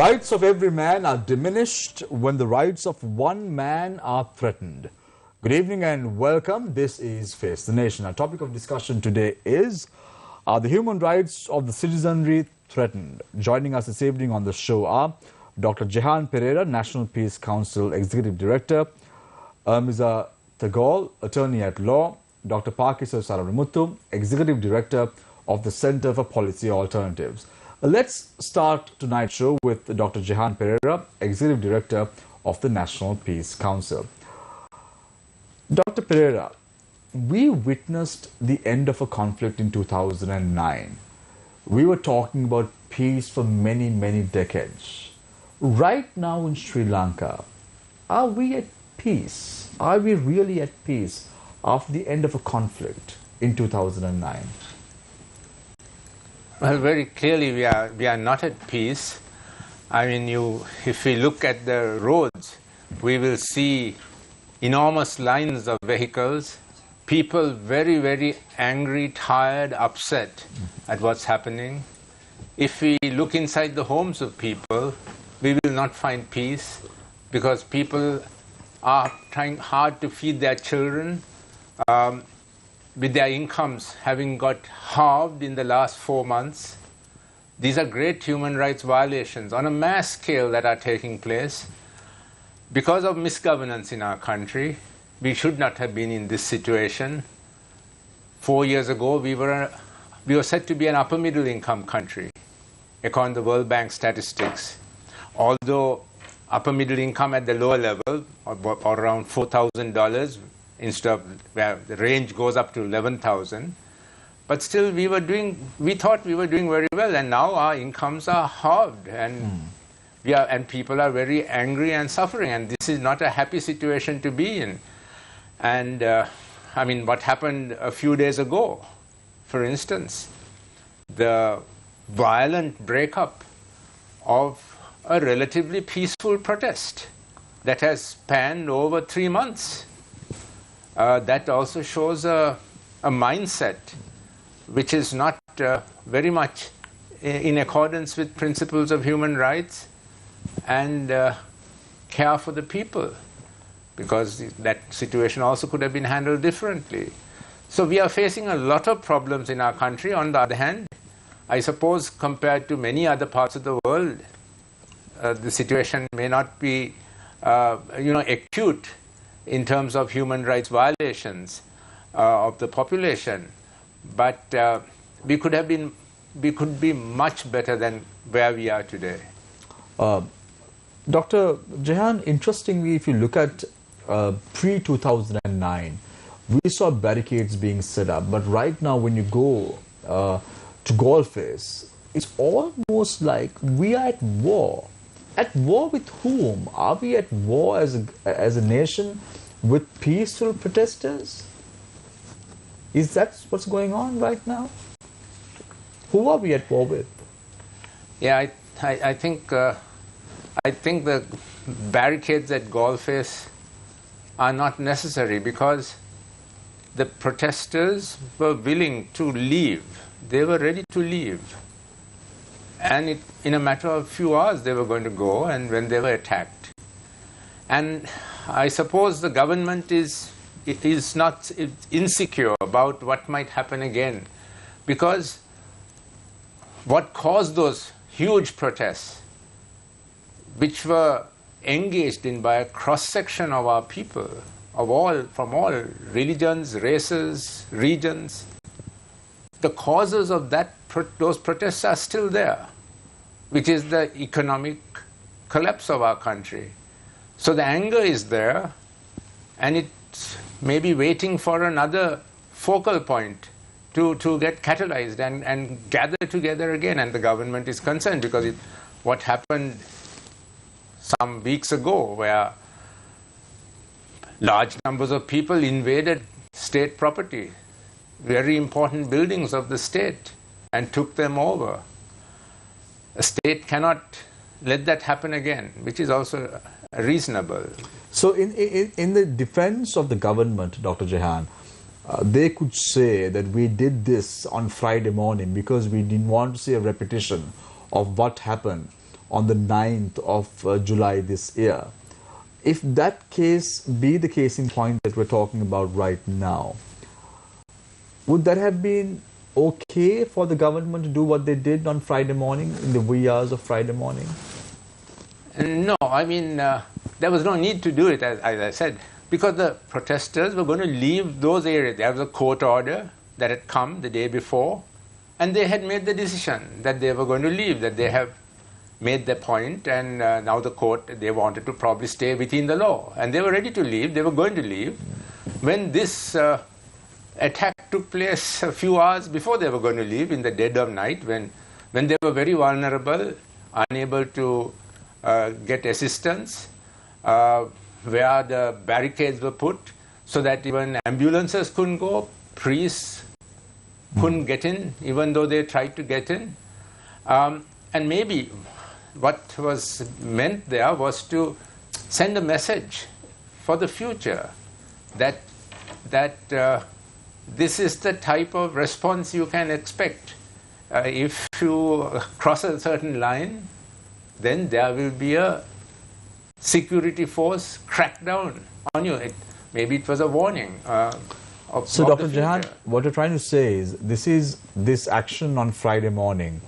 rights of every man are diminished when the rights of one man are threatened. Good evening and welcome. This is Face the Nation. Our topic of discussion today is the human rights of the citizenry threatened. Joining us this evening on the show are Dr. Jehan Pereira, National Peace Council Executive Director, Mr. Tagol, Attorney at Law, Dr. Pakisar Saramuthu, Executive Director of the Center for Policy Alternatives. Let's start tonight's show with Dr. Jehan Pereira, Executive Director of the National Peace Council. Dr. Pereira, we witnessed the end of a conflict in 2009. We were talking about peace for many, many decades. Right now in Sri Lanka, are we at peace? Are we really at peace after the end of a conflict in 2009? Well, very clearly we are not at peace. I mean, if we look at the roads, we will see enormous lines of vehicles, people very, very angry, tired, upset at what's happening. If we look inside the homes of people, we will not find peace because people are trying hard to feed their children, with their incomes having got halved in the last 4 months. These are great human rights violations on a mass scale that are taking place. Because of misgovernance in our country, we should not have been in this situation. 4 years ago, we were said to be an upper middle income country, according to the World Bank statistics. Although upper middle income at the lower level, or around $4,000, instead of where the range goes up to 11,000, but still we thought we were doing very well, and now our incomes are halved, and people are very angry and suffering, and this is not a happy situation to be in. And I mean, what happened a few days ago, for instance, the violent breakup of a relatively peaceful protest that has spanned over 3 months. That also shows a mindset which is not very much in accordance with principles of human rights and care for the people, because that situation also could have been handled differently. So we are facing a lot of problems in our country. On the other hand, I suppose compared to many other parts of the world, the situation may not be acute in terms of human rights violations of the population, but we could be much better than where we are today. Dr. Jehan, interestingly, if you look at pre-2009, we saw barricades being set up, but right now when you go to Golface, it's almost like we are at war. At war with whom? Are we at war as a nation with peaceful protesters? Is that what's going on right now? Who are we at war with? Yeah, I think the barricades at Golface are not necessary because the protesters were willing to leave. They were ready to leave. And in a matter of few hours they were going to go, and when they were attacked. And I suppose the government is insecure about what might happen again, because what caused those huge protests, which were engaged in by a cross-section of our people, from all religions, races, regions, the causes of those protests are still there, which is the economic collapse of our country. So the anger is there, and it's maybe waiting for another focal point to get catalyzed and gather together again. And the government is concerned because what happened some weeks ago, where large numbers of people invaded state property, very important buildings of the state, and took them over. A state cannot let that happen again, which is also reasonable. So in the defense of the government, Dr. Jehan, they could say that we did this on Friday morning because we didn't want to see a repetition of what happened on the 9th of July this year. If that case be the case in point that we're talking about right now, would that have been okay for the government to do what they did on Friday morning, in the wee hours of Friday morning? No, I mean, there was no need to do it, as I said, because the protesters were going to leave those areas. There was a court order that had come the day before, and they had made the decision that they were going to leave, that they have made their point, and now the court, they wanted to probably stay within the law. And they were ready to leave, they were going to leave. When this attack took place a few hours before they were going to leave, in the dead of night, when they were very vulnerable, unable to get assistance, where the barricades were put so that even ambulances couldn't go, priests couldn't get in, even though they tried to get in. And maybe what was meant there was to send a message for the future that this is the type of response you can expect. If you cross a certain line, then there will be a security force crackdown on you. Maybe it was a warning. So, Dr. Jahan, what you're trying to say is this action on Friday morning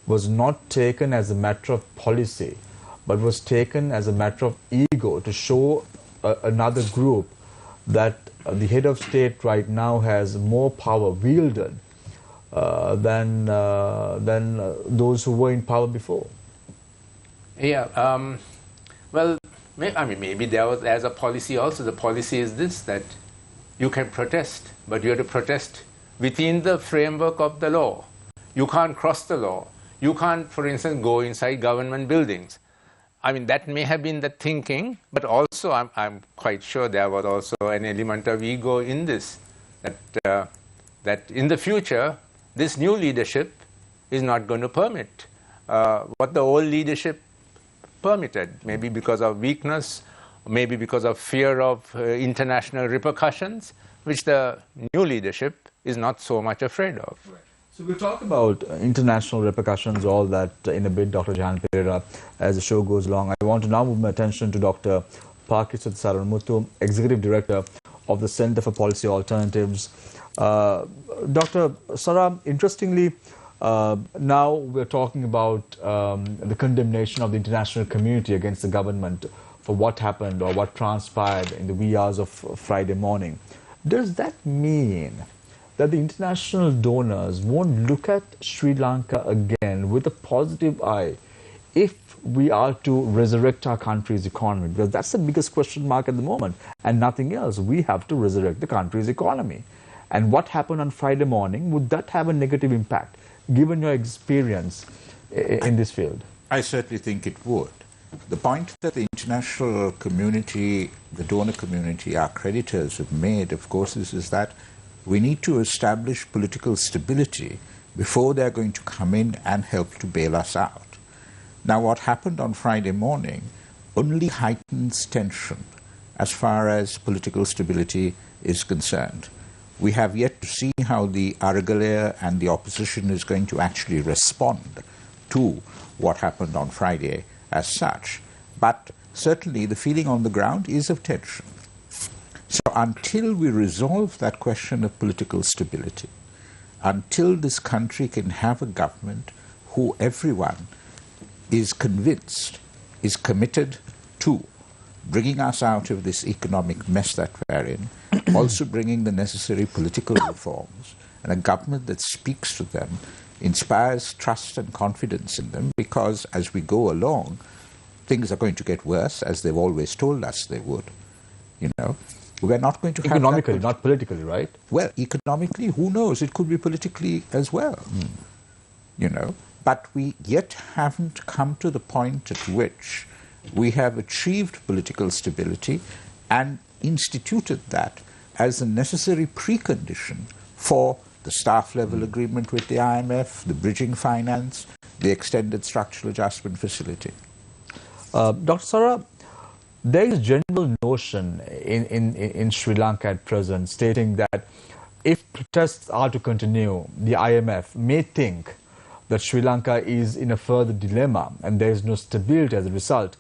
was not taken as a matter of policy, but was taken as a matter of ego to show another group that the head of state right now has more power wielded than those who were in power before. Yeah. Well, maybe there's a policy also. The policy is this, that you can protest, but you have to protest within the framework of the law. You can't cross the law. You can't, for instance, go inside government buildings. I mean, that may have been the thinking, but also I'm quite sure there was also an element of ego in this, that in the future, this new leadership is not going to permit what the old leadership permitted, maybe because of weakness, maybe because of fear of international repercussions, which the new leadership is not so much afraid of. Right. So we'll talk about international repercussions, all that in a bit, Dr. Jahan Pereira, as the show goes along. I want to now move my attention to Dr. Pakisat Saranmuthu, Executive Director of the Center for Policy Alternatives. Dr. Sara, interestingly, now we're talking about the condemnation of the international community against the government for what happened or what transpired in the wee hours of Friday morning. Does that mean that the international donors won't look at Sri Lanka again with a positive eye if we are to resurrect our country's economy? Because that's the biggest question mark at the moment, and nothing else. We have to resurrect the country's economy. And what happened on Friday morning, would that have a negative impact, given your experience in this field? I certainly think it would. The point that the international community, the donor community, our creditors have made, of course, is that we need to establish political stability before they're going to come in and help to bail us out. Now, what happened on Friday morning only heightens tension as far as political stability is concerned. We have yet to see how the Aragalaya and the opposition is going to actually respond to what happened on Friday as such. But certainly the feeling on the ground is of tension. So until we resolve that question of political stability, until this country can have a government who everyone is convinced is committed to bringing us out of this economic mess that we're in, also bringing the necessary political reforms, and a government that speaks to them, inspires trust and confidence in them, because as we go along, things are going to get worse, as they've always told us they would. You know, we're not going to have economically, not politically, right? Well, economically, who knows? It could be politically as well. You know, but we yet haven't come to the point at which we have achieved political stability and instituted that as a necessary precondition for the staff level agreement with the IMF, the bridging finance, the extended structural adjustment facility. Dr. Sara, there is a general notion in Sri Lanka at present stating that if protests are to continue, the IMF may think that Sri Lanka is in a further dilemma and there is no stability as a result,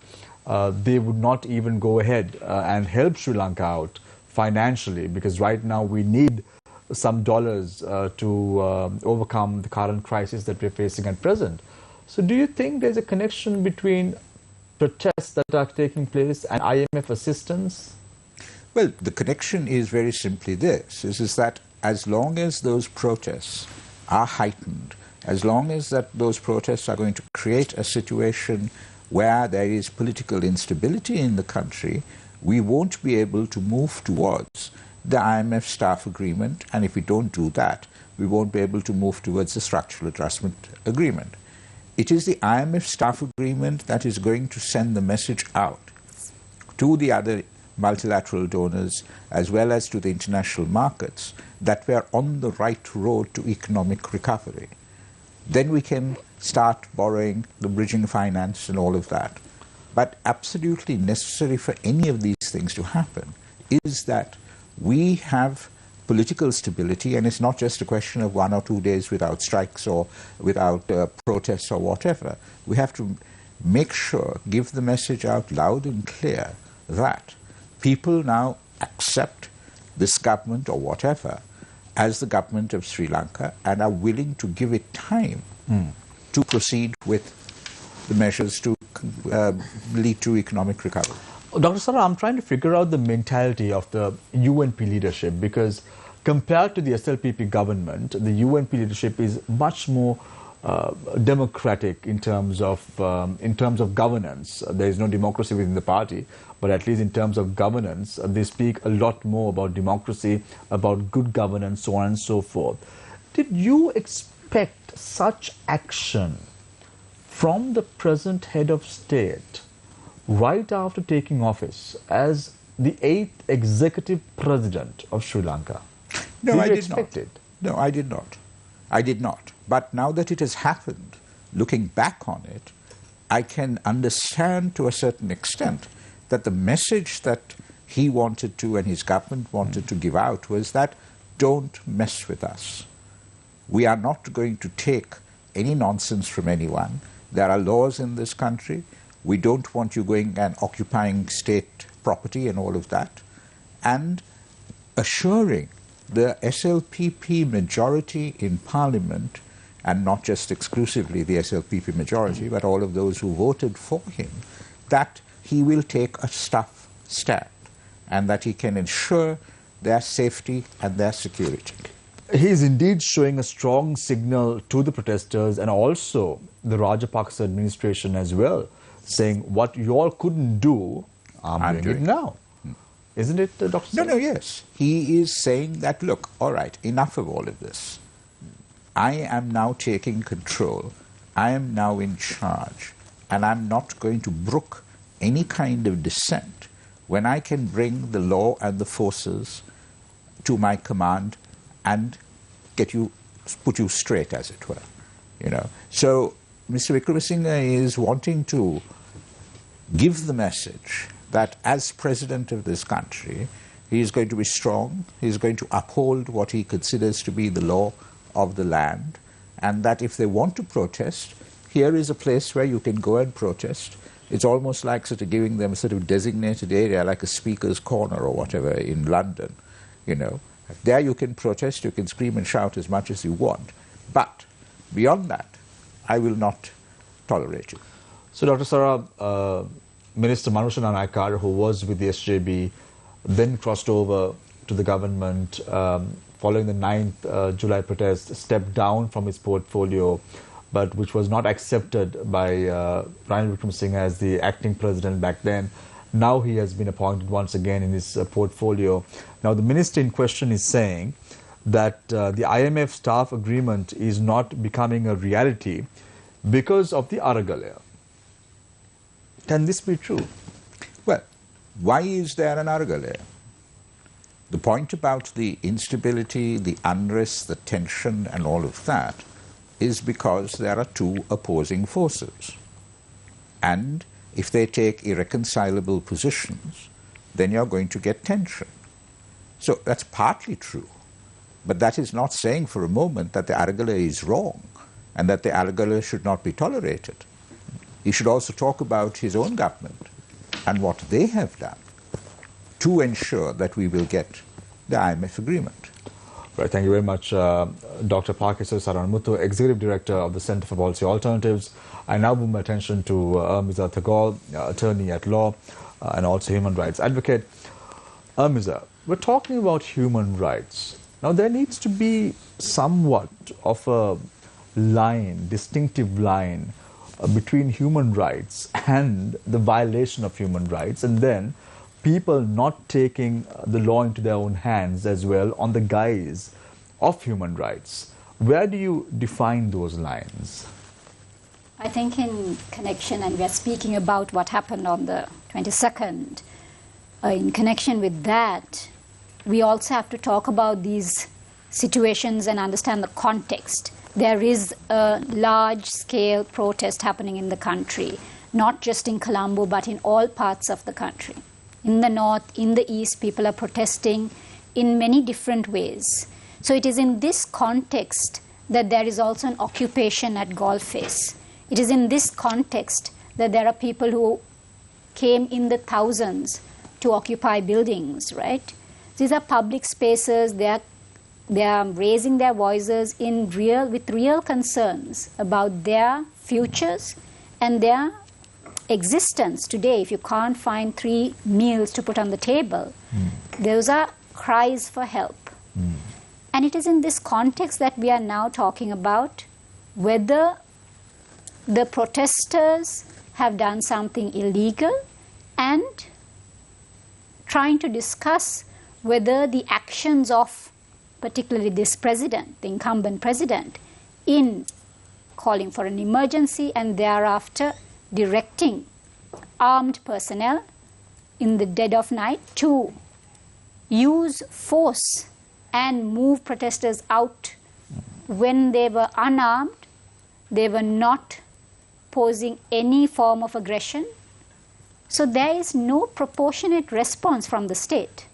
they would not even go ahead and help Sri Lanka out financially, because right now we need some dollars to overcome the current crisis that we're facing at present. So do you think there's a connection between protests that are taking place and IMF assistance? Well, the connection is very simply this, is that as long as those protests are heightened, as long as those protests are going to create a situation where there is political instability in the country, we won't be able to move towards the IMF staff agreement, and if we don't do that, we won't be able to move towards the structural adjustment agreement. It is the IMF staff agreement that is going to send the message out to the other multilateral donors as well as to the international markets that we are on the right road to economic recovery. Then we can start borrowing, the bridging finance and all of that. But absolutely necessary for any of these things to happen is that we have political stability, and it's not just a question of 1 or 2 days without strikes or without protests or whatever. We have to make sure, give the message out loud and clear that people now accept this government or whatever as the government of Sri Lanka and are willing to give it time to proceed with the measures to lead to economic recovery. Dr. Sara, I'm trying to figure out the mentality of the UNP leadership, because compared to the SLPP government, the UNP leadership is much more democratic in terms of governance. There is no democracy within the party, but at least in terms of governance, they speak a lot more about democracy, about good governance, so on and so forth. Did you expect such action from the present head of state right after taking office as the 8th executive president of Sri Lanka? No, I did not. It? No, I did not. I did not. But now that it has happened, looking back on it, I can understand to a certain extent that the message that he wanted to and his government wanted to give out was that don't mess with us. We are not going to take any nonsense from anyone. There are laws in this country. We don't want you going and occupying state property and all of that. And assuring the SLPP majority in Parliament, and not just exclusively the SLPP majority, but all of those who voted for him, that he will take a tough stand and that he can ensure their safety and their security. He is indeed showing a strong signal to the protesters and also the Rajapaksa administration as well, saying what you all couldn't do, I'm doing it now. Isn't it, Dr. No, yes. He is saying that, look, all right, enough of all of this. I am now taking control. I am now in charge. And I'm not going to brook any kind of dissent when I can bring the law and the forces to my command and put you straight, as it were. You know. So Mr. Wickremesinghe is wanting to give the message that as president of this country, he is going to be strong, he is going to uphold what he considers to be the law of the land, and that if they want to protest, here is a place where you can go and protest. It's almost like sort of giving them a sort of designated area, like a speaker's corner or whatever in London, you know. There you can protest, you can scream and shout as much as you want, but beyond that, I will not tolerate you. So, Dr. Sara, Minister Manusha Nanaikar, who was with the SJB, then crossed over to the government following the 9th July protest, stepped down from his portfolio, but which was not accepted by Ranil Wickremesinghe as the acting president back then. Now he has been appointed once again in his portfolio. Now the minister in question is saying that the IMF staff agreement is not becoming a reality because of the Aragalaya. Can this be true? Well, why is there an Aragalaya? The point about the instability, the unrest, the tension and all of that is because there are two opposing forces. And if they take irreconcilable positions, then you're going to get tension. So that's partly true. But that is not saying for a moment that the Aragalaya is wrong. and that the Alagala should not be tolerated. He should also talk about his own government and what they have done to ensure that we will get the IMF agreement. Right, thank you very much, Dr. Pakisar Saranmuthu, Executive Director of the Center for Policy Alternatives. I now move my attention to Miza Thagol, attorney at law and also human rights advocate. Miza, we're talking about human rights. Now, there needs to be somewhat of a line, distinctive line between human rights and the violation of human rights, and then people not taking the law into their own hands as well on the guise of human rights. Where do you define those lines? I think in connection, and we are speaking about what happened on the 22nd, in connection with that, we also have to talk about these situations and understand the context. There is a large-scale protest happening in the country, not just in Colombo, but in all parts of the country. In the north, in the east, people are protesting in many different ways. So it is in this context that there is also an occupation at Golface. It is in this context that there are people who came in the thousands to occupy buildings, right? These are public spaces. They are raising their voices with real concerns about their futures and their existence today. If you can't find 3 meals to put on the table, those are cries for help. And it is in this context that we are now talking about whether the protesters have done something illegal and trying to discuss whether the actions of particularly this president, the incumbent president, in calling for an emergency and thereafter directing armed personnel in the dead of night to use force and move protesters out when they were unarmed, they were not posing any form of aggression. So there is no proportionate response from the state.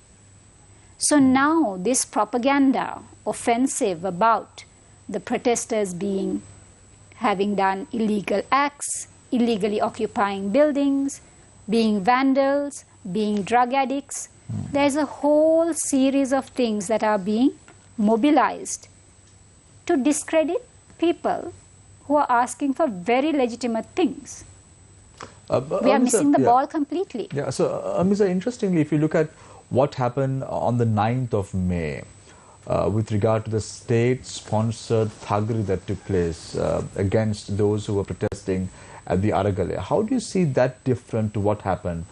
So now this propaganda offensive about the protesters having done illegal acts, illegally occupying buildings, being vandals, being drug addicts, there's a whole series of things that are being mobilized to discredit people who are asking for very legitimate things. We are missing the ball completely. Yeah, so Amisa, interestingly, if you look at what happened on the 9th of May with regard to the state-sponsored thuggery that took place against those who were protesting at the Aragale, how do you see that different to what happened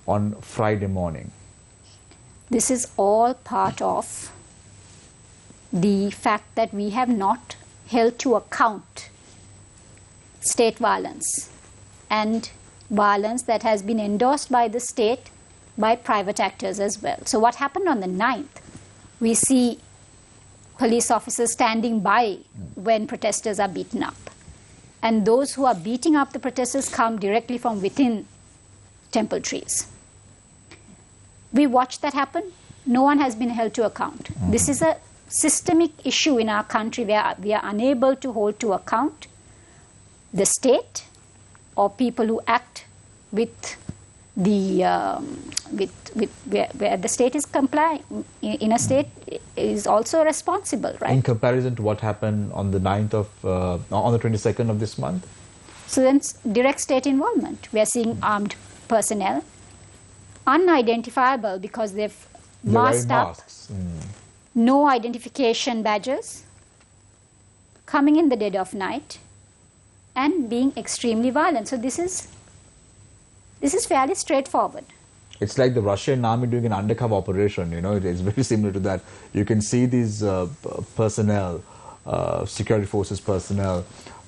on Friday morning? This is all part of the fact that we have not held to account state violence and violence that has been endorsed by the state by private actors as well. So what happened on the 9th? We see police officers standing by when protesters are beaten up. And those who are beating up the protesters come directly from within temple trees. We watched that happen. No one has been held to account. This is a systemic issue in our country where we are unable to hold to account the state or people who act with the where the state is complying. In a state is also responsible, right? In comparison to what happened on the 9th of on the 22nd of this month. So then, direct state involvement. We are seeing armed personnel, unidentifiable because they've masked up, no identification badges, coming in the dead of night, and being extremely violent. So this is fairly straightforward. It's like the Russian army doing an undercover operation, it is very similar to that. You can see these personnel, security forces personnel,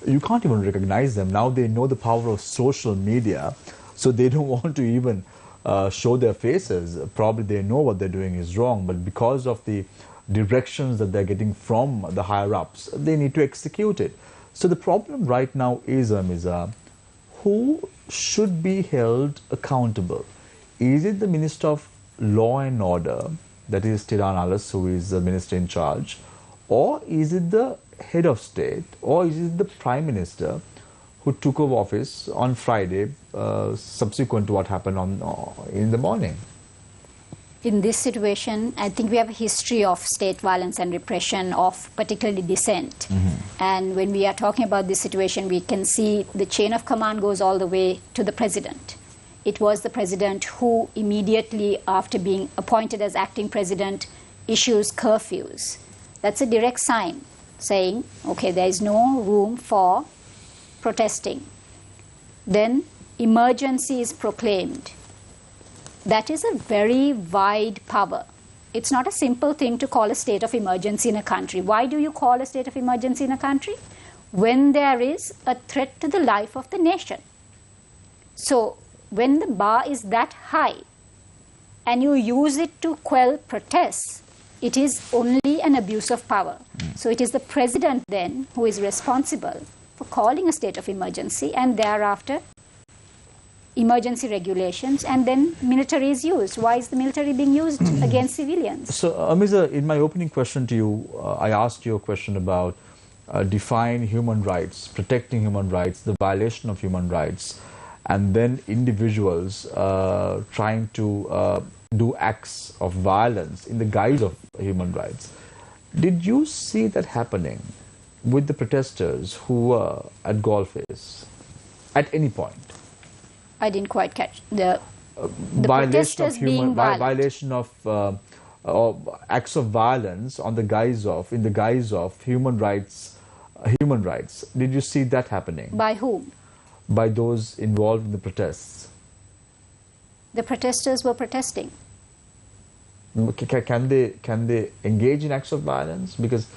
you can't even recognize them. Now they know the power of social media, so they don't want to even show their faces. Probably they know what they're doing is wrong, but because of the directions that they're getting from the higher-ups, they need to execute it. So the problem right now is, who should be held accountable? Is it the Minister of Law and Order, that is Tiran Alas, who is the minister in charge, or is it the head of state, or is it the Prime Minister who took over office on Friday, subsequent to what happened in the morning? In this situation, I think we have a history of state violence and repression of particularly dissent. And when we are talking about this situation, we can see the chain of command goes all the way to the president. It was the president who immediately after being appointed as acting president issues curfews. That's a direct sign saying, okay, there is no room for protesting. Then emergency is proclaimed. That is a very wide power. It's not a simple thing to call a state of emergency in a country. Why do you call a state of emergency in a country? When there is a threat to the life of the nation. So when the bar is that high and you use it to quell protests, it is only an abuse of power. So it is the president then who is responsible for calling a state of emergency, and thereafter emergency regulations, and then military is used. Why is the military being used against civilians? So, Amiza, in my opening question to you, I asked you a question about define human rights, protecting human rights, the violation of human rights, and then individuals trying to do acts of violence in the guise of human rights. Did you see that happening with the protesters who were at Golface at any point? I didn't quite catch the Violation of protesters being violent. violation of acts of violence in the guise of human rights. Did you see that happening? By whom? By those involved in the protests. The protesters were protesting. Can they engage in acts of violence? Because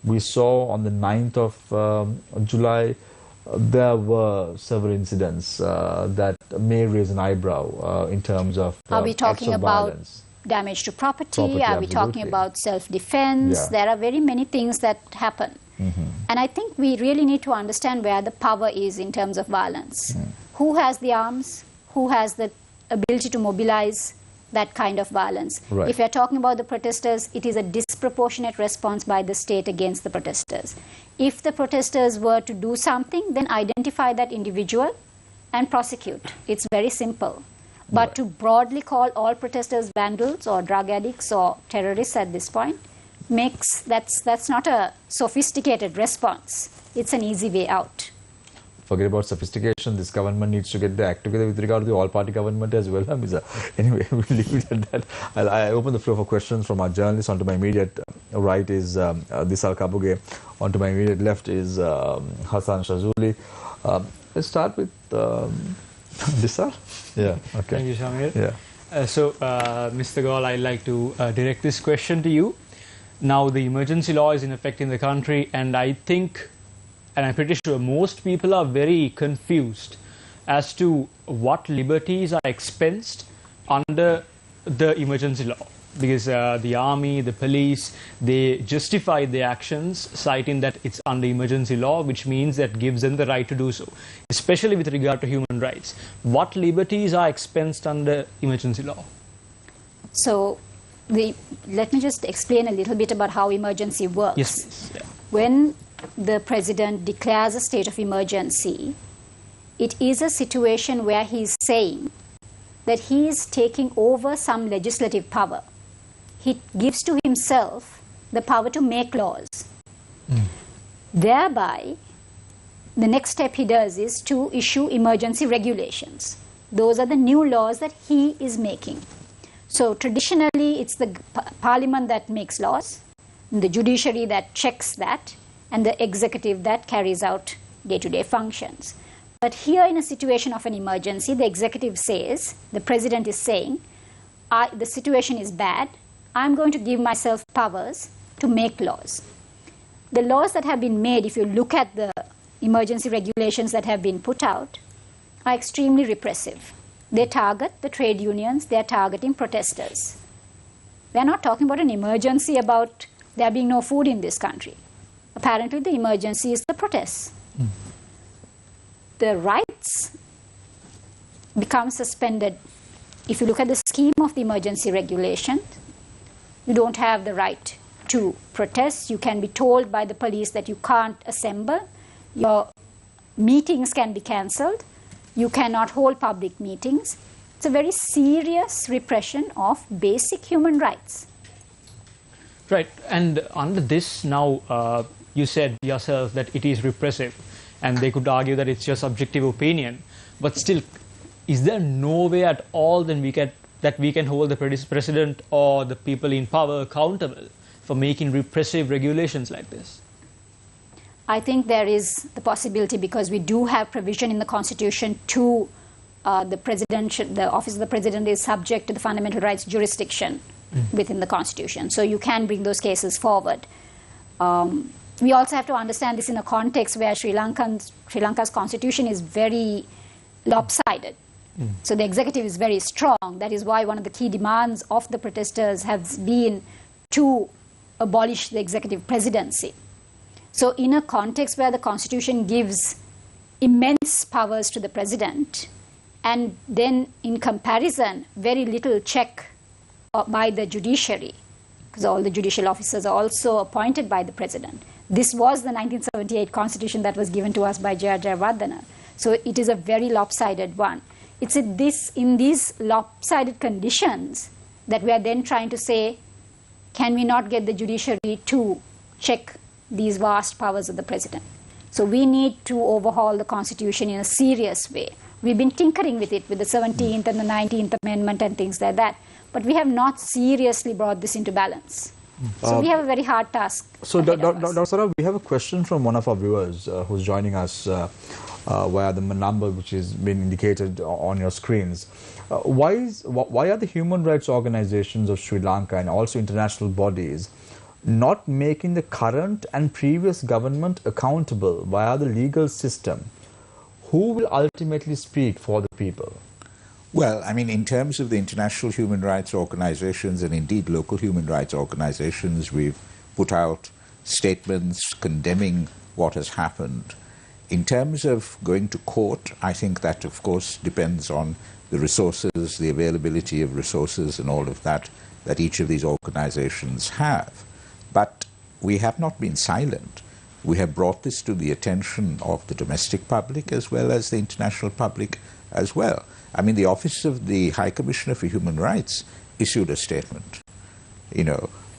we saw on the 9th of July there were several incidents that may raise an eyebrow in terms of Are we talking acts of about violence. damage to property? Are we talking absolutely. about self-defense? Yeah. There are very many things that happen. And I think we really need to understand where the power is in terms of violence. Who has the arms? Who has the ability to mobilize that kind of violence? Right. If you're talking about the protesters, it is a disproportionate response by the state against the protesters. If the protesters were to do something, then identify that individual and prosecute. It's very simple. But to broadly call all protesters vandals or drug addicts or terrorists at this point, that's not a sophisticated response. It's an easy way out. Forget about sophistication. This government needs to get the act together with regard to the all-party government as well. Anyway, we'll leave it at that. I open the floor for questions from our journalists. Onto my immediate right is Disal Kabuge. Onto my immediate left is Hassan Shazuli. Let's start with Disal. Yeah. Okay. Thank you, Shamir. Yeah. Mr. Gaul, I'd like to direct this question to you. Now, the emergency law is in effect in the country, and I think, and I'm pretty sure most people are very confused as to what liberties are expensed under the emergency law. Because the army, the police, they justify their actions citing that it's under emergency law, which means that gives them the right to do so, especially with regard to human rights. What liberties are expensed under emergency law? So let me just explain a little bit about how emergency works. Yes, please. Yeah. When the president declares a state of emergency, it is a situation where he's saying that he is taking over some legislative power. He gives to himself the power to make laws. Thereby, the next step he does is to issue emergency regulations. Those are the new laws that he is making. So traditionally, it's the parliament that makes laws, the judiciary that checks that, and the executive that carries out day-to-day functions. But here in a situation of an emergency, the executive says, the president is saying, the situation is bad, I'm going to give myself powers to make laws. The laws that have been made, if you look at the emergency regulations that have been put out, are extremely repressive. They target the trade unions, they are targeting protesters. They are not talking about an emergency about there being no food in this country. Apparently the emergency is the protests. The rights become suspended. If you look at the scheme of the emergency regulation, you don't have the right to protest. You can be told by the police that you can't assemble. Your meetings can be cancelled. You cannot hold public meetings. It's a very serious repression of basic human rights. Right, and under this now, you said yourself that it is repressive, and they could argue that it's your subjective opinion. But still, is there no way at all that we can hold the president or the people in power accountable for making repressive regulations like this? I think there is the possibility, because we do have provision in the Constitution to the office of the president is subject to the fundamental rights jurisdiction within the Constitution. So you can bring those cases forward. We also have to understand this in a context where Sri Lanka's constitution is very lopsided. So the executive is very strong. That is why one of the key demands of the protesters has been to abolish the executive presidency. So in a context where the constitution gives immense powers to the president, and then in comparison, very little check by the judiciary, because all the judicial officers are also appointed by the president. This was the 1978 constitution that was given to us by J.R. Jayawardena. So it is a very lopsided one. It's in these lopsided conditions that we are then trying to say, can we not get the judiciary to check these vast powers of the president? So we need to overhaul the constitution in a serious way. We've been tinkering with it with the 17th and the 19th Amendment and things like that, but we have not seriously brought this into balance. So we have a very hard task. So, Dr. Sarah, we have a question from one of our viewers who's joining us via the number which is being indicated on your screens. Why are the human rights organizations of Sri Lanka and also international bodies not making the current and previous government accountable via the legal system? Who will ultimately speak for the people? Well, I mean, in terms of the international human rights organizations and indeed local human rights organizations, we've put out statements condemning what has happened. In terms of going to court, I think that, of course, depends on the resources, the availability of resources and all of that each of these organizations have. But we have not been silent. We have brought this to the attention of the domestic public as well as the international public as well. I mean, the Office of the High Commissioner for Human Rights issued a statement,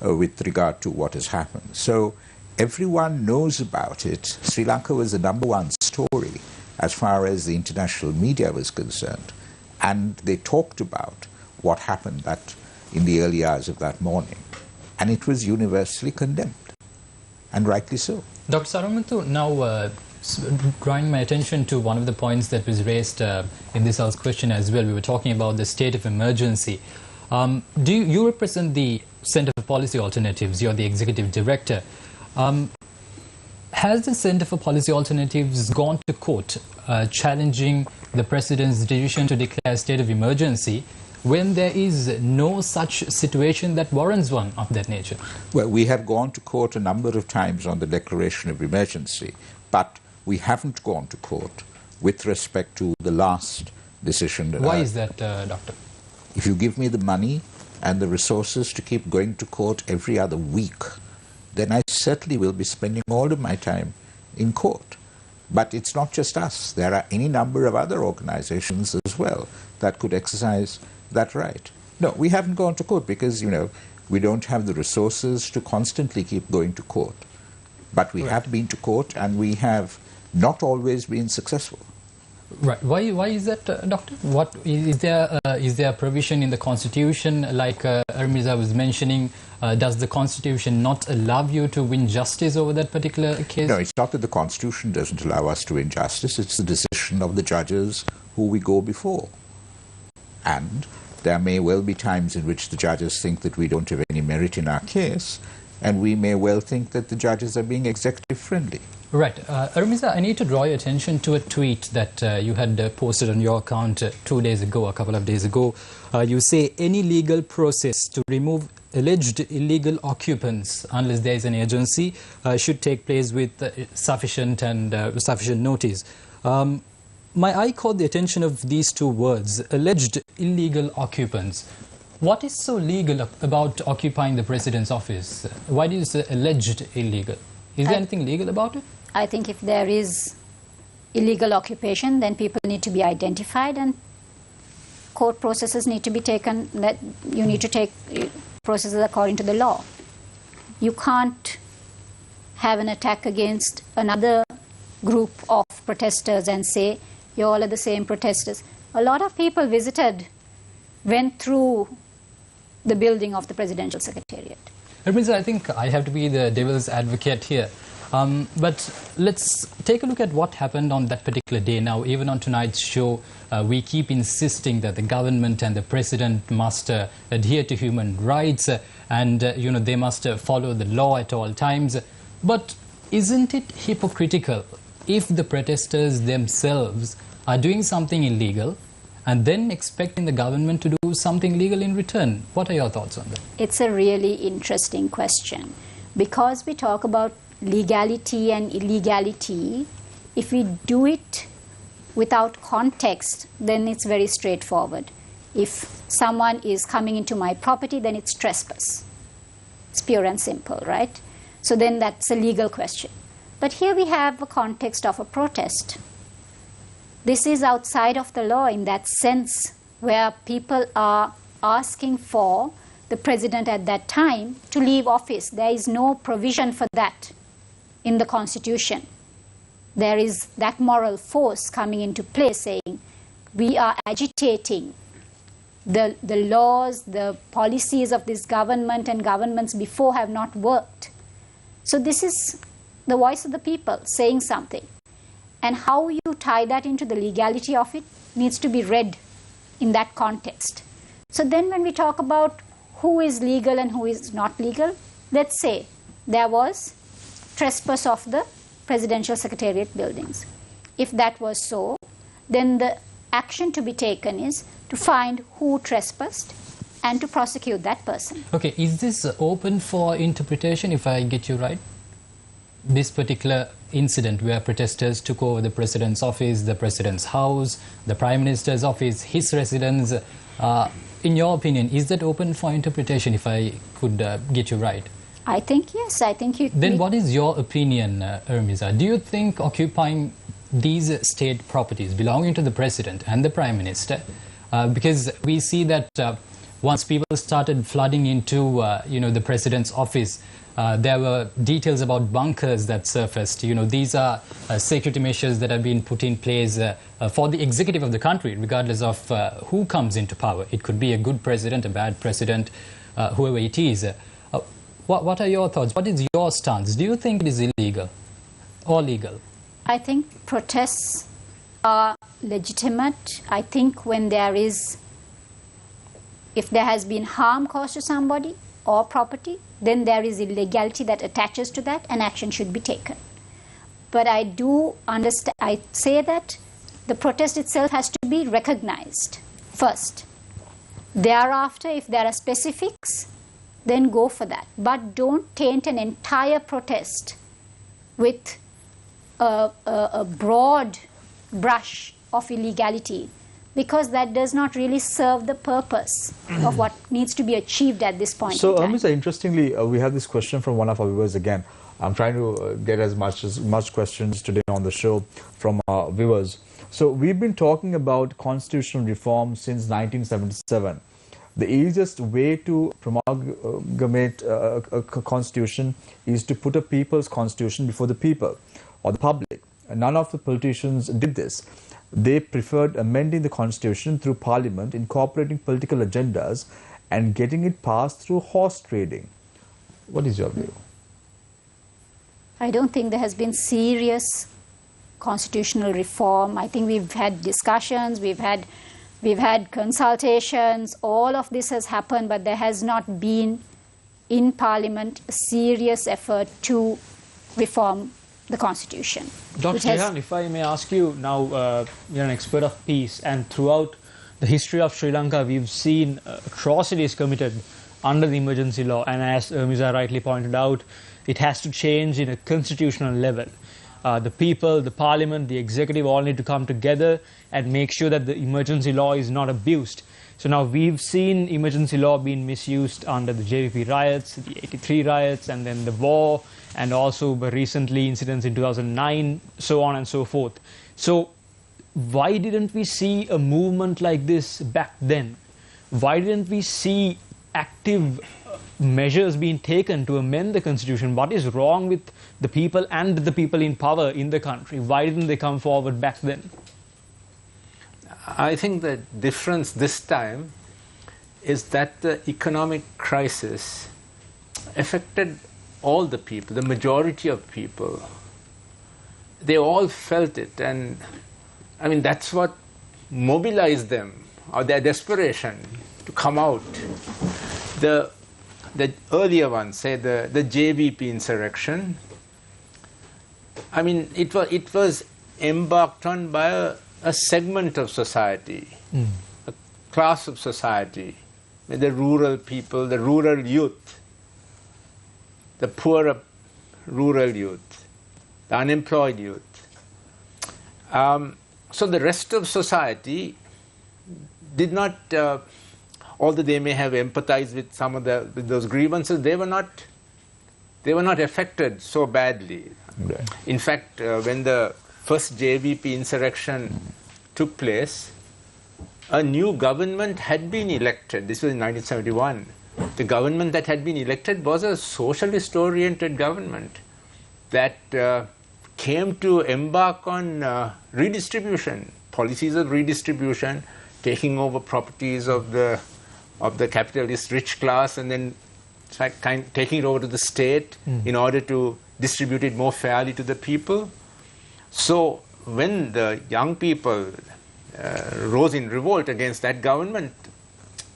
with regard to what has happened. So everyone knows about it. Sri Lanka was the #1 story as far as the international media was concerned. And they talked about what happened in the early hours of that morning. And it was universally condemned, and rightly so. Dr. Saramathu, now drawing my attention to one of the points that was raised in this house question as well. We were talking about the state of emergency. Do you represent the Center for Policy Alternatives? You're the executive director. Has the Center for Policy Alternatives gone to court challenging the president's decision to declare a state of emergency when there is no such situation that warrants one of that nature? Well, we have gone to court a number of times on the declaration of emergency, but we haven't gone to court with respect to the last decision. Why is that, Doctor? If you give me the money and the resources to keep going to court every other week, then I certainly will be spending all of my time in court. But it's not just us. There are any number of other organizations as well that could exercise that right. No, we haven't gone to court because, we don't have the resources to constantly keep going to court. But we have been to court and we have not always been successful. Right. Why is that, Doctor? What is there a provision in the Constitution, like Armiza was mentioning? Does the Constitution not allow you to win justice over that particular case? No, it's not that the Constitution doesn't allow us to win justice. It's the decision of the judges who we go before. And there may well be times in which the judges think that we don't have any merit in our case, and we may well think that the judges are being executive friendly. Right. Armiza, I need to draw your attention to a tweet that you had posted on your account 2 days ago, a couple of days ago. You say any legal process to remove alleged illegal occupants, unless there is an agency, should take place with sufficient notice. My eye caught the attention of these two words, alleged illegal occupants. What is so legal about occupying the president's office? Why do you say alleged illegal? Is there anything legal about it? I think if there is illegal occupation, then people need to be identified and court processes need to be taken, that you need to take processes according to the law. You can't have an attack against another group of protesters and say, you all are the same protesters. A lot of people went through the building of the presidential secretariat. Mirza, I think I have to be the devil's advocate here. But let's take a look at what happened on that particular day. Now, even on tonight's show, we keep insisting that the government and the president must adhere to human rights and they must follow the law at all times. But isn't it hypocritical if the protesters themselves are doing something illegal and then expecting the government to do something legal in return? What are your thoughts on that? It's a really interesting question. Because we talk about legality and illegality, if we do it without context, then it's very straightforward. If someone is coming into my property, then it's trespass. It's pure and simple, right? So then that's a legal question. But here we have a context of a protest. This is outside of the law in that sense, where people are asking for the president at that time to leave office. There is no provision for that in the Constitution. There is that moral force coming into play saying we are agitating the laws, the policies of this government and governments before have not worked. So this is the voice of the people saying something. And how you tie that into the legality of it needs to be read in that context. So then when we talk about who is legal and who is not legal, let's say there was trespass of the presidential secretariat buildings. If that was so, then the action to be taken is to find who trespassed and to prosecute that person. Okay, is this open for interpretation, if I get you right? This particular incident where protesters took over the president's office, the president's house, the prime minister's office, his residence, in your opinion, is that open for interpretation, if I could get you right? I think yes. I think you. Then what is your opinion, Ermiza? Do you think occupying these state properties belonging to the president and the prime minister, because we see that once people started flooding into the president's office, there were details about bunkers that surfaced. These are security measures that have been put in place for the executive of the country, regardless of who comes into power. It could be a good president, a bad president, whoever it is. What are your thoughts? What is your stance? Do you think it is illegal or legal? I think protests are legitimate. I think when if there has been harm caused to somebody or property, then there is illegality that attaches to that and action should be taken. But I do understand, I say that the protest itself has to be recognized first. Thereafter, if there are specifics, then go for that. But don't taint an entire protest with a broad brush of illegality, because that does not really serve the purpose of what needs to be achieved at this point in time. So, Amisa, interestingly, we have this question from one of our viewers again. I'm trying to get as much questions today on the show from our viewers. So, we've been talking about constitutional reform since 1977. The easiest way to promulgate a constitution is to put a people's constitution before the people or the public. And none of the politicians did this. They preferred amending the constitution through parliament, incorporating political agendas and getting it passed through horse trading. What is your view? I don't think there has been serious constitutional reform. I think we've had discussions, we've had consultations, all of this has happened, but there has not been in Parliament a serious effort to reform the Constitution. Dr. Jehan, if I may ask you, now you're an expert of peace, and throughout the history of Sri Lanka, we've seen atrocities committed under the emergency law, and as Ermiza rightly pointed out, it has to change in a constitutional level. The people, the parliament, the executive all need to come together and make sure that the emergency law is not abused. So now we've seen emergency law being misused under the JVP riots, the 83 riots, and then the war, and also recently incidents in 2009, so on and so forth. So why didn't we see a movement like this back then? Why didn't we see active measures being taken to amend the constitution? What is wrong with the people and the people in power in the country? Why didn't they come forward back then? I think the difference this time is that the economic crisis affected all the people, the majority of people. They all felt it, and I mean that's what mobilized them, or their desperation to come out. The earlier one, say the JVP insurrection, I mean it was embarked on by a segment of society, a class of society, the rural people, the rural youth, the poorer rural youth, the unemployed youth. So the rest of society did not, although they may have empathized with some of with those grievances, they were not affected so badly. Right. In fact, when the first JVP insurrection took place, a new government had been elected. This was in 1971. The government that had been elected was a socialist-oriented government that came to embark on redistribution, policies of redistribution, taking over properties of the capitalist rich class, and then taking it over to the state in order to distribute it more fairly to the people. So when the young people rose in revolt against that government,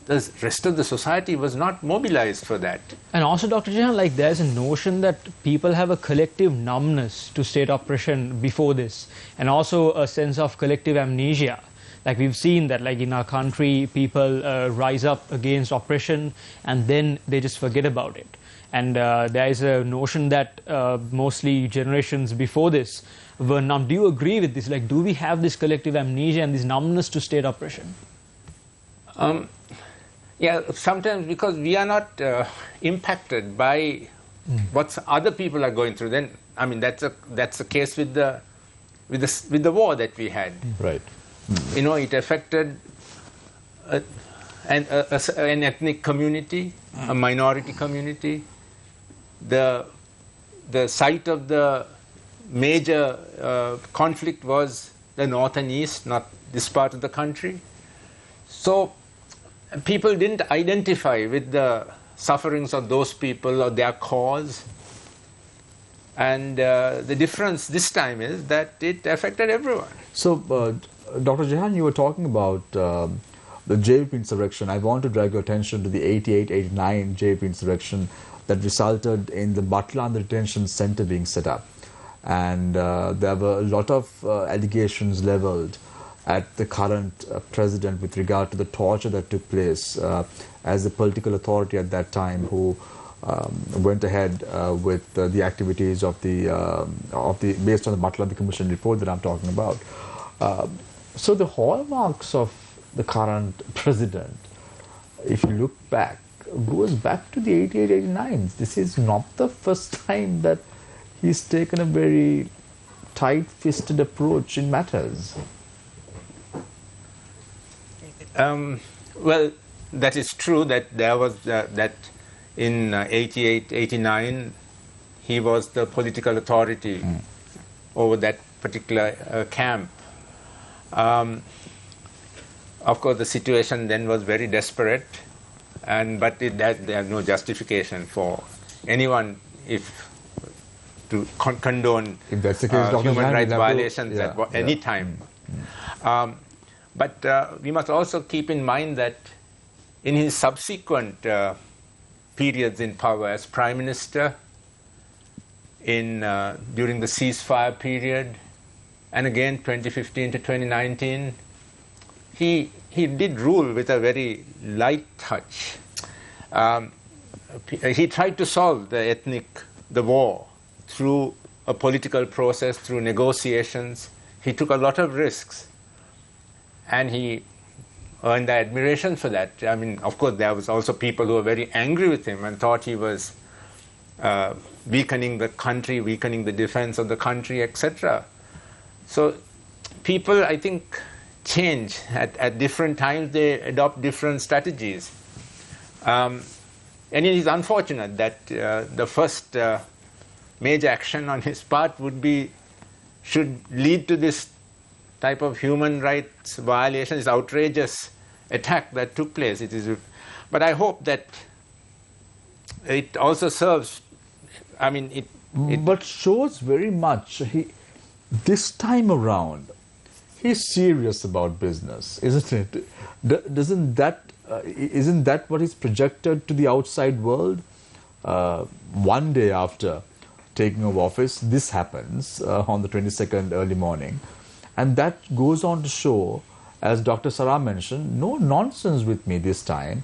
the rest of the society was not mobilized for that. And also, Dr. Jehan, like there's a notion that people have a collective numbness to state oppression before this, and also a sense of collective amnesia. Like we've seen that, like in our country, people rise up against oppression and then they just forget about it. And there is a notion that mostly generations before this were numb. Do you agree with this? Like, do we have this collective amnesia and this numbness to state oppression? Yeah, sometimes because we are not impacted by what other people are going through. Then, I mean, that's the case with the war that we had. Right. You know, it affected an ethnic community, a minority community. The site of the major conflict was the north and east, not this part of the country. So people didn't identify with the sufferings of those people or their cause. And the difference this time is that it affected everyone. So, Dr. Jehan, you were talking about the JVP insurrection. I want to drag your attention to the 88-89 JVP insurrection that resulted in the Batla Detention Center being set up. And there were a lot of allegations leveled at the current president with regard to the torture that took place as the political authority at that time, who went ahead with the activities of the based on the Batla Commission report that I'm talking about. So the hallmarks of the current president, if you look back, goes back to the 88-89. This is not the first time that he's taken a very tight-fisted approach in matters. Well, that is true that there was that in 88-89 he was the political authority over that particular camp. Of course, the situation then was very desperate, but there's no justification for anyone to condone if that's the case, human rights violations at any time. But we must also keep in mind that in his subsequent periods in power as Prime Minister, during the ceasefire period, and again 2015 to 2019, he did rule with a very light touch. He tried to solve the war through a political process, through negotiations. He took a lot of risks, and he earned the admiration for that. I mean, of course, there was also people who were very angry with him and thought he was weakening the country, weakening the defense of the country, etc. So people, I think, change. At different times, they adopt different strategies. And it is unfortunate that the first major action on his part should lead to this type of human rights violation, this outrageous attack that took place. But I hope that it also serves, I mean, but shows very much, this time around, he's serious about business, isn't it? Isn't that what is projected to the outside world? One day after taking over office, this happens on the 22nd early morning. And that goes on to show, as Dr. Sarah mentioned, no nonsense with me this time.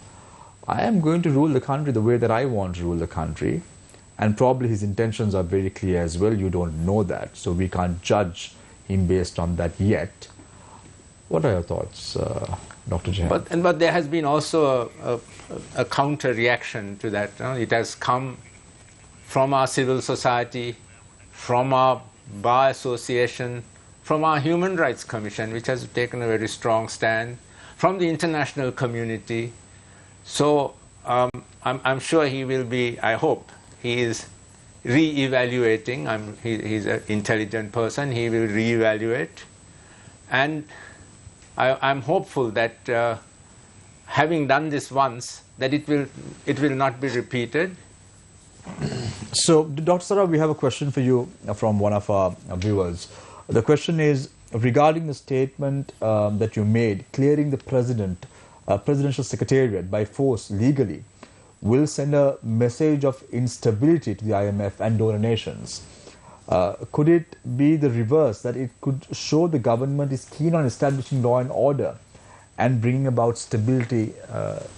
I am going to rule the country the way that I want to rule the country. And probably his intentions are very clear as well. You don't know that. So we can't judge him based on that yet. What are your thoughts, Dr. Jahan? But there has been also a counter reaction to that. It has come from our civil society, from our bar association, from our Human Rights Commission, which has taken a very strong stand, from the international community. So I'm sure he will be, I hope, he is re-evaluating. He's an intelligent person. He will re-evaluate. And I'm hopeful that having done this once, that it will not be repeated. So, Dr. Sarah, we have a question for you from one of our viewers. The question is regarding the statement that you made, clearing the presidential secretariat by force legally will send a message of instability to the IMF and donor nations. Could it be the reverse, that it could show the government is keen on establishing law and order and bringing about stability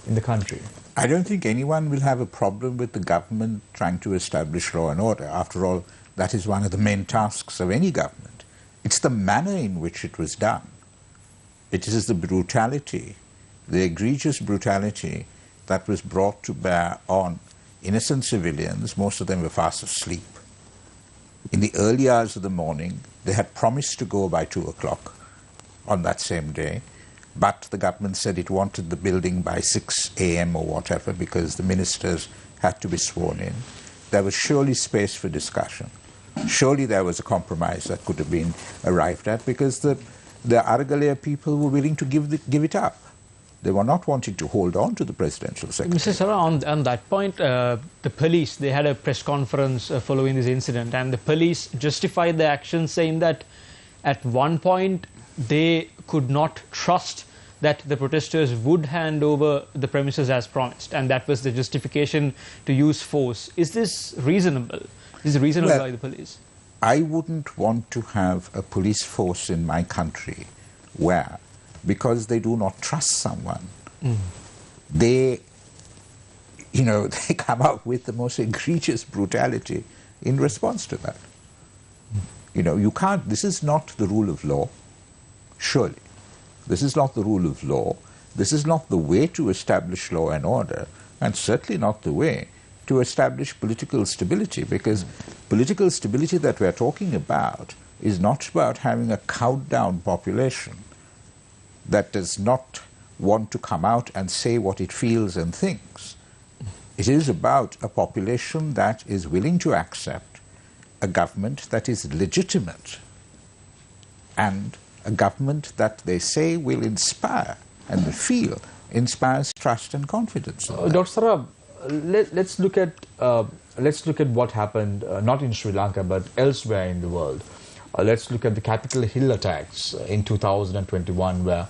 in the country? I don't think anyone will have a problem with the government trying to establish law and order. After all, that is one of the main tasks of any government. It's the manner in which it was done. It is the brutality, the egregious brutality that was brought to bear on innocent civilians. Most of them were fast asleep. In the early hours of the morning, they had promised to go by 2 o'clock on that same day, but the government said it wanted the building by 6 a.m. or whatever because the ministers had to be sworn in. There was surely space for discussion. Surely there was a compromise that could have been arrived at because the Aragalaya people were willing to give it up. They were not wanting to hold on to the presidential secretary. Mr. Sarah, on that point, the police, they had a press conference following this incident, and the police justified their action saying that at one point they could not trust that the protesters would hand over the premises as promised, and that was the justification to use force. Is this reasonable? Is it reasonable by the police? I wouldn't want to have a police force in my country where, because they do not trust someone, they come out with the most egregious brutality in response to that. You can't, this is not the rule of law, surely. This is not the rule of law. This is not the way to establish law and order, and certainly not the way to establish political stability, because political stability that we're talking about is not about having a cowed down population that does not want to come out and say what it feels and thinks. It is about a population that is willing to accept a government that is legitimate and a government that they say will inspire and feel inspires trust and confidence. Dr. Sarah, let's look at what happened not in Sri Lanka but elsewhere in the world. Let's look at the Capitol Hill attacks in 2021, where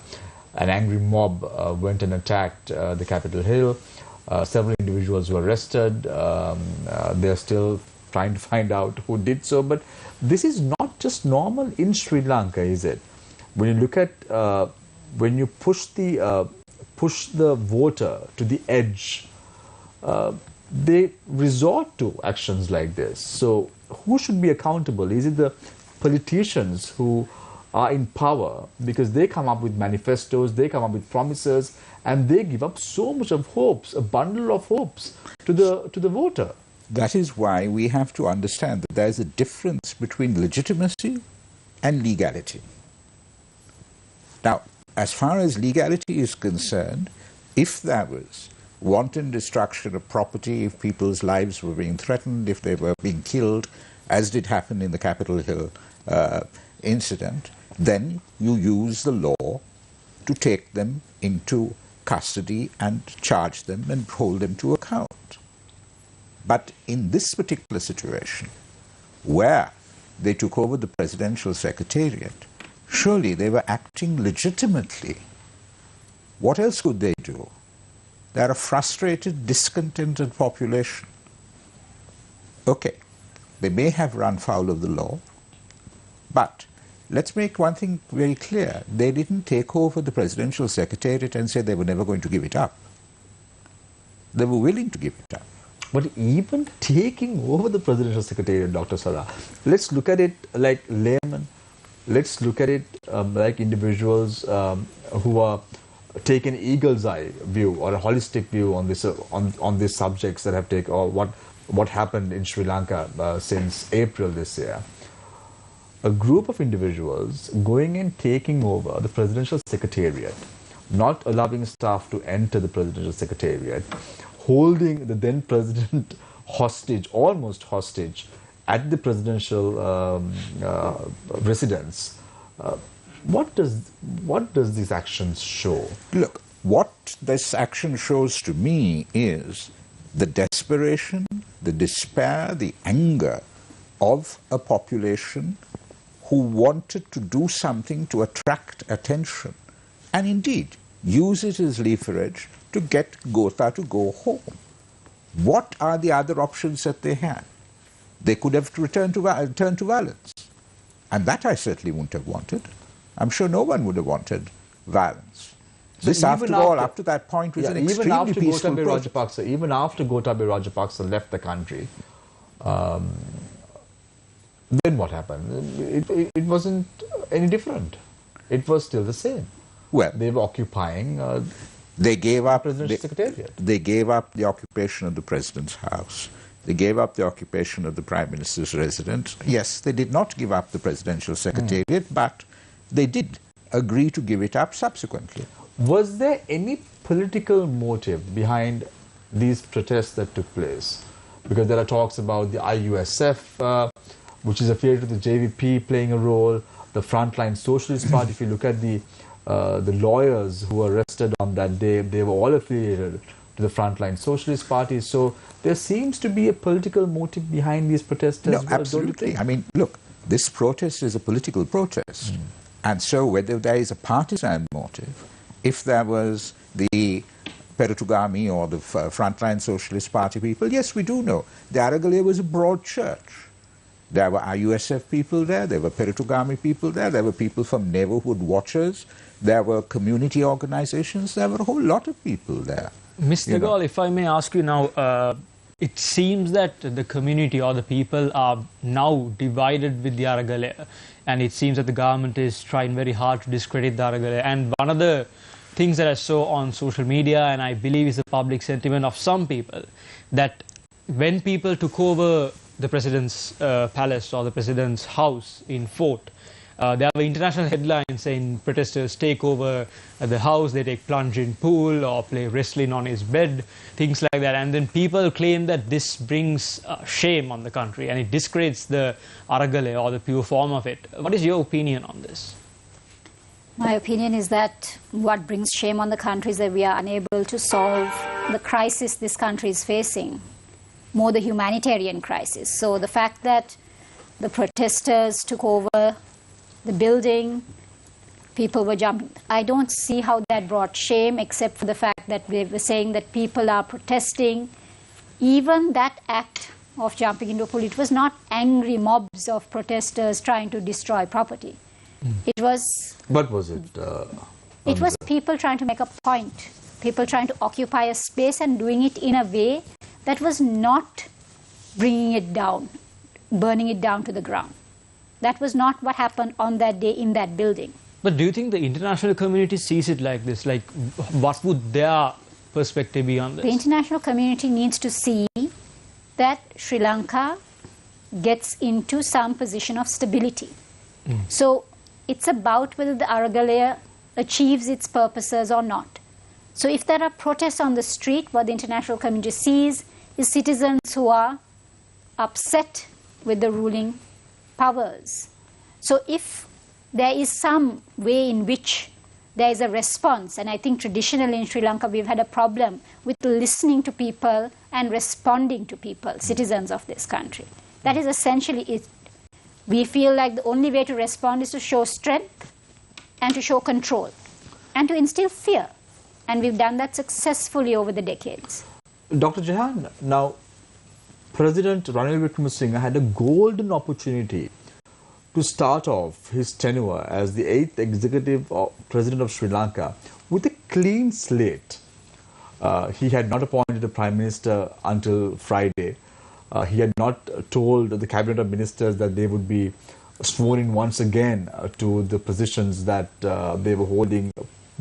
an angry mob went and attacked the Capitol Hill. Several individuals were arrested. They're still trying to find out who did so. But this is not just normal in Sri Lanka, is it? When you look at when you push the voter to the edge, they resort to actions like this. So who should be accountable? Is it the politicians who are in power because they come up with manifestos, they come up with promises, and they give up so much of hopes, a bundle of hopes to the voter. That is why we have to understand that there is a difference between legitimacy and legality. Now, as far as legality is concerned, if there was wanton destruction of property, if people's lives were being threatened, if they were being killed, as did happen in the Capitol Hill incident, then you use the law to take them into custody and charge them and hold them to account. But in this particular situation, where they took over the presidential secretariat, surely they were acting legitimately. What else could they do? They're a frustrated, discontented population. Okay, they may have run foul of the law, but let's make one thing very clear. They didn't take over the presidential secretariat and say they were never going to give it up. They were willing to give it up. But even taking over the presidential secretariat, Dr. Sarah, let's look at it like laymen. Let's look at it like individuals who are taking an eagle's eye view or a holistic view on this on these subjects that have taken, or what happened in Sri Lanka since April this year. A group of individuals going and taking over the presidential secretariat, not allowing staff to enter the presidential secretariat, holding the then president hostage, almost hostage, at the presidential residence. What does these actions show? Look, what this action shows to me is the desperation, the despair, the anger of a population who wanted to do something to attract attention and indeed use it as leverage to get Gotha to go home. What are the other options that they had? They could have turned to violence. And that I certainly wouldn't have wanted. I'm sure no one would have wanted violence. So this, after all, up to that point, was an extremely peaceful process. Even after Gotabaya Rajapaksa left the country, then what happened? It wasn't any different. It was still the same. Well, they were occupying they gave up presidential secretariat. They gave up the occupation of the president's house. They gave up the occupation of the prime minister's residence. Yes, they did not give up the presidential secretariat, but they did agree to give it up subsequently. Was there any political motive behind these protests that took place? Because there are talks about the IUSF, which is affiliated with the JVP, playing a role, the Frontline Socialist Party. If you look at the lawyers who were arrested on that day, they were all affiliated to the Frontline Socialist Party. So there seems to be a political motive behind these protests as well. Absolutely. I mean, look, this protest is a political protest. And so whether there is a partisan motive, if there was the Perutugami or the Frontline Socialist Party people, yes, we do know. The Aragale was a broad church. There were IUSF people there, there were Perutugami people there were people from neighborhood watchers, there were community organizations, there were a whole lot of people there. Mr. Gall, if I may ask you now, it seems that the community or the people are now divided with the Aragale, and it seems that the government is trying very hard to discredit the Aragale. And one of the things that I saw on social media, and I believe is the public sentiment of some people, that when people took over the president's palace or the president's house in Fort, there were international headlines saying protesters take over the house, they take plunge in pool or play wrestling on his bed, things like that. And then people claim that this brings shame on the country and it discredits the Aragale or the pure form of it. What is your opinion on this? My opinion is that what brings shame on the country is that we are unable to solve the crisis this country is facing, more the humanitarian crisis. So the fact that the protesters took over the building, people were jumping, I don't see how that brought shame, except for the fact that we were saying that people are protesting. Even that act of jumping into a pool, it was not angry mobs of protesters trying to destroy property. It was... What was it? It was people trying to make a point, people trying to occupy a space and doing it in a way that was not bringing it down, burning it down to the ground. That was not what happened on that day in that building. But do you think the international community sees it like this? Like, what would their perspective be on this? The international community needs to see that Sri Lanka gets into some position of stability. So it's about whether the Aragalaya achieves its purposes or not. So if there are protests on the street, what the international community sees is citizens who are upset with the ruling powers. So if there is some way in which there is a response, and I think traditionally in Sri Lanka we've had a problem with listening to people and responding to people, citizens of this country. That is essentially it. We feel like the only way to respond is to show strength and to show control and to instill fear. And we've done that successfully over the decades. Dr. Jehan, now President Ranil Wickremesinghe had a golden opportunity to start off his tenure as the 8th executive president of Sri Lanka with a clean slate. He had not appointed a prime minister until Friday. He had not told the cabinet of ministers that they would be sworn in once again to the positions that they were holding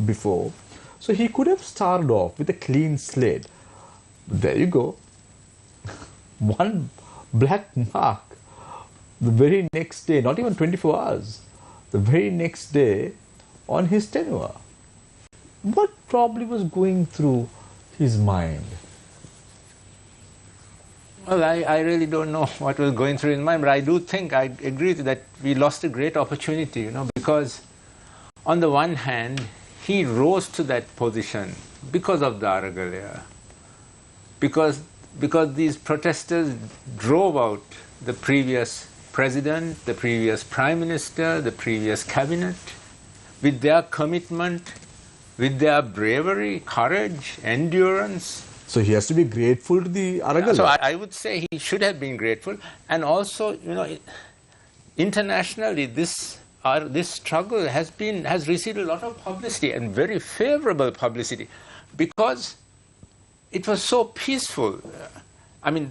before. So he could have started off with a clean slate. There you go. One black mark. The very next day, not even 24 hours, the very next day on his tenure. What probably was going through his mind? Well, I really don't know what was going through his mind, but I do think, I agree that we lost a great opportunity, because on the one hand, he rose to that position because of the Aragalaya, because these protesters drove out the previous president, the previous prime minister, the previous cabinet, with their commitment, with their bravery, courage, endurance. So he has to be grateful to the Aragalaya. So I would say he should have been grateful. And also, internationally, this struggle has received a lot of publicity, and very favorable publicity, because it was so peaceful. I mean,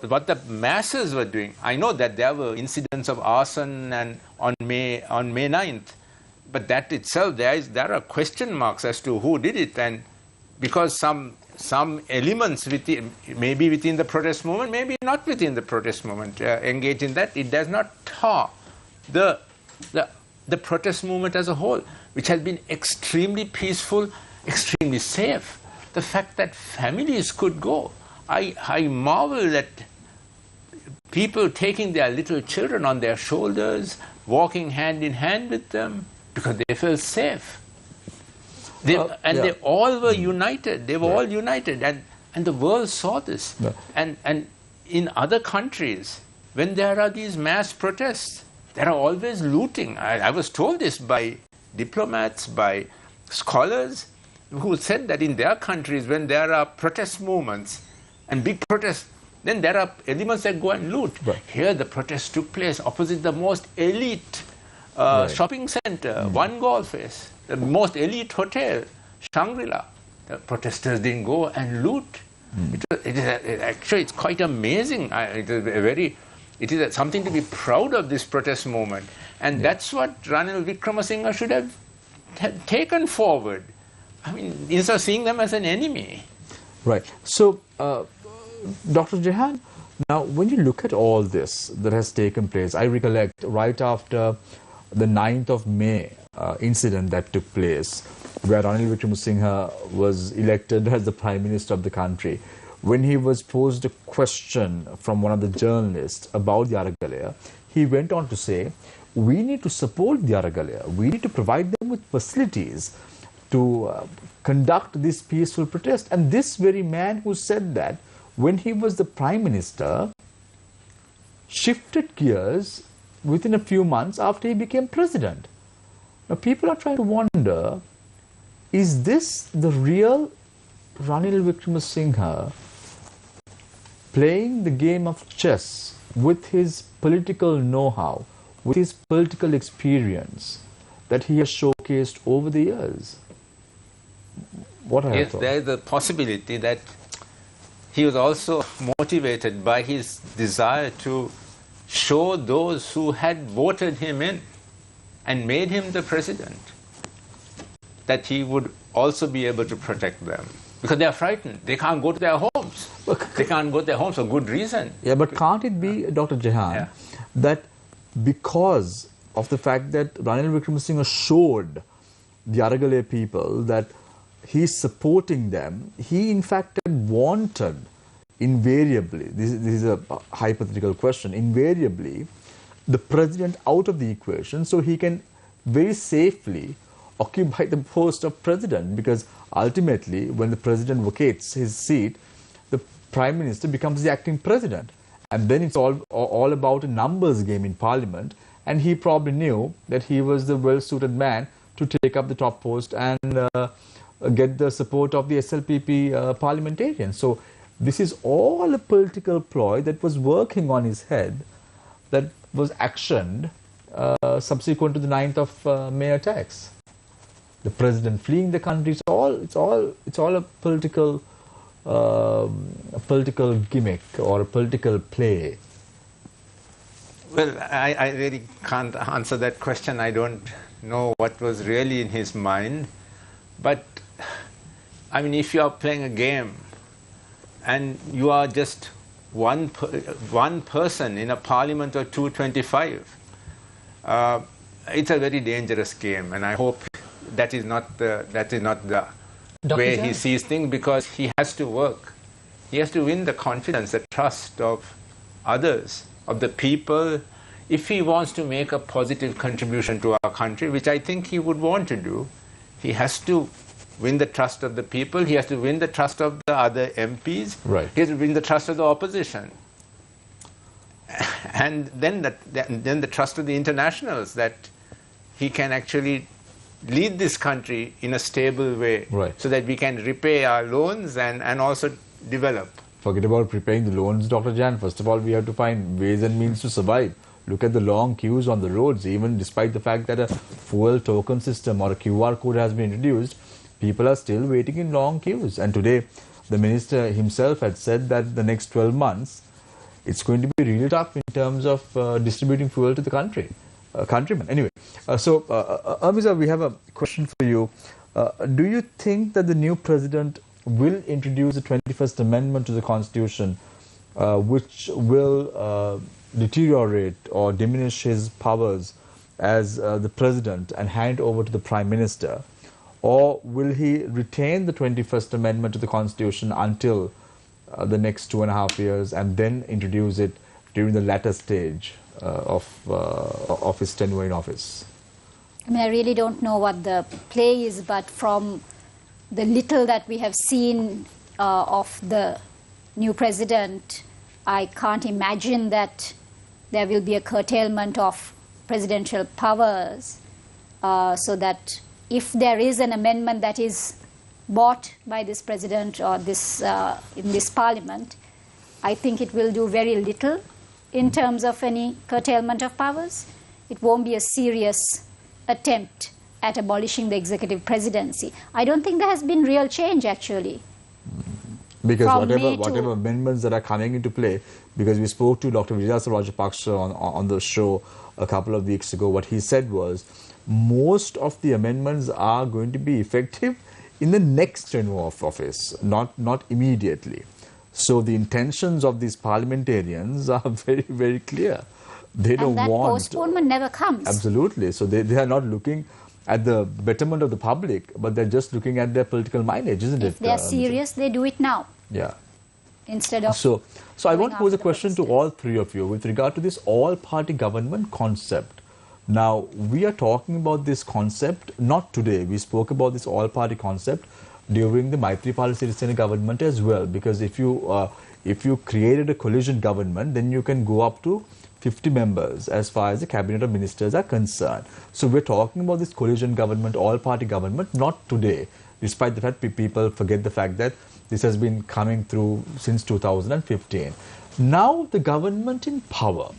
what the masses were doing. I know that there were incidents of arson and on May 9th, but that itself, there are question marks as to who did it, and because some elements maybe within the protest movement, maybe not within the protest movement, engage in that, it does not tar the protest movement as a whole, which has been extremely peaceful, extremely safe. The fact that families could go. I marvel at people taking their little children on their shoulders, walking hand in hand with them, because they felt safe. They all were united. They were all united, and the world saw this. And in other countries, when there are these mass protests, there are always looting. I was told this by diplomats, by scholars, who said that in their countries, when there are protest movements and big protests, then there are elements that go and loot. Right. Here the protest took place opposite the most elite shopping center, One Golf Face, the most elite hotel, Shangri-La. The protesters didn't go and loot. Actually, it's quite amazing. It is something to be proud of, this protest movement. And that's what Ranil Wickremesinghe should have taken forward. I mean, instead of seeing them as an enemy. Right. So, Dr. Jehan, now when you look at all this that has taken place, I recollect right after the 9th of May incident that took place, where Ranil Wickremesinghe was elected as the Prime Minister of the country, when he was posed a question from one of the journalists about the Aragalaya, he went on to say, we need to support the Aragalaya, we need to provide them with facilities to conduct this peaceful protest. And this very man who said that, when he was the Prime Minister, shifted gears within a few months after he became President. Now people are trying to wonder, is this the real Ranil Wickremesinghe playing the game of chess with his political know-how, with his political experience that he has showcased over the years? What are your thoughts? There is a possibility that he was also motivated by his desire to show those who had voted him in and made him the president that he would also be able to protect them. Because they are frightened. They can't go to their homes. They can't go to their homes for good reason. Yeah, but can't it be, Dr. Jehan, that because of the fact that Ranil Wickremesinghe showed the Aragalaya people that he's supporting them, he in fact wanted invariably, this is a hypothetical question, invariably the president out of the equation so he can very safely occupy the post of president, because ultimately when the president vacates his seat, the prime minister becomes the acting president, and then it's all about a numbers game in parliament, and he probably knew that he was the well-suited man to take up the top post and get the support of the SLPP parliamentarians. So this is all a political ploy that was working on his head, that was actioned subsequent to the 9th of May attacks. The president fleeing the country, it's all a political gimmick or a political play. Well, I really can't answer that question. I don't know what was really in his mind. But, I mean, if you are playing a game and you are just one person in a parliament of 225, it's a very dangerous game, and I hope that is not the way he sees things, because he has to work. He has to win the confidence, the trust of others, of the people, if he wants to make a positive contribution to our country, which I think he would want to do. He has to win the trust of the people. He has to win the trust of the other MPs. Right. He has to win the trust of the opposition. And then the trust of the internationals, that he can actually lead this country in a stable way, right, so that we can repay our loans and also develop. Forget about repaying the loans, Dr. Jan. First of all, we have to find ways and means to survive. Look at the long queues on the roads. Even despite the fact that a fuel token system or a QR code has been introduced, people are still waiting in long queues. And today, the minister himself had said that the next 12 months, it's going to be really tough in terms of distributing fuel to the countrymen. Anyway, Amiza, we have a question for you. Do you think that the new president will introduce the 21st Amendment to the Constitution, which will deteriorate or diminish his powers as the president and hand over to the prime minister? Or will he retain the 21st Amendment to the Constitution until the next 2.5 years and then introduce it during the latter stage of his tenure in office? I mean, I really don't know what the play is, but from the little that we have seen of the new president, I can't imagine that there will be a curtailment of presidential powers, so that if there is an amendment that is bought by this president or this in this parliament, I think it will do very little in terms of any curtailment of powers. It won't be a serious attempt at abolishing the executive presidency. I don't think there has been real change, actually. Because whatever amendments that are coming into play, because we spoke to Dr. Vijayasa Rajapaksa on the show a couple of weeks ago, what he said was most of the amendments are going to be effective in the next tenure of office, not immediately. So the intentions of these parliamentarians are very, very clear. They don't want... And that postponement never comes. Absolutely. So they are not looking at the betterment of the public, but they're just looking at their political mileage, isn't it? If they're serious, they do it now. Yeah. Instead of... So I want to pose a question to all three of you with regard to this all-party government concept. Now, we are talking about this concept not today. We spoke about this all-party concept during the Maitripala Sirisena government as well, because if you created a coalition government, then you can go up to 50 members as far as the cabinet of ministers are concerned. So we're talking about this coalition government, all-party government, not today, despite the fact people forget the fact that this has been coming through since 2015. Now the government in power,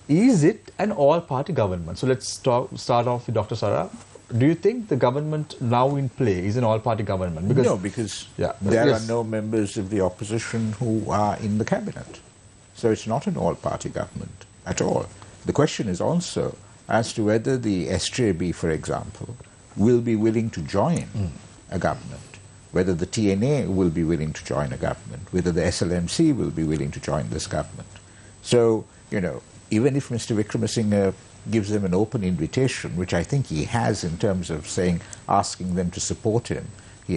is it an all-party government? So let's start off with Dr. Sarah. Do you think the government now in play is an all-party government? No, because there are no members of the opposition who are in the cabinet. So it's not an all-party government at all. The question is also as to whether the SJB, for example, will be willing to join a government, whether the TNA will be willing to join a government, whether the SLMC will be willing to join this government. So, you know, even if Mr. Wickremesinghe gives them an open invitation, which I think he has in terms of saying, asking them to support him,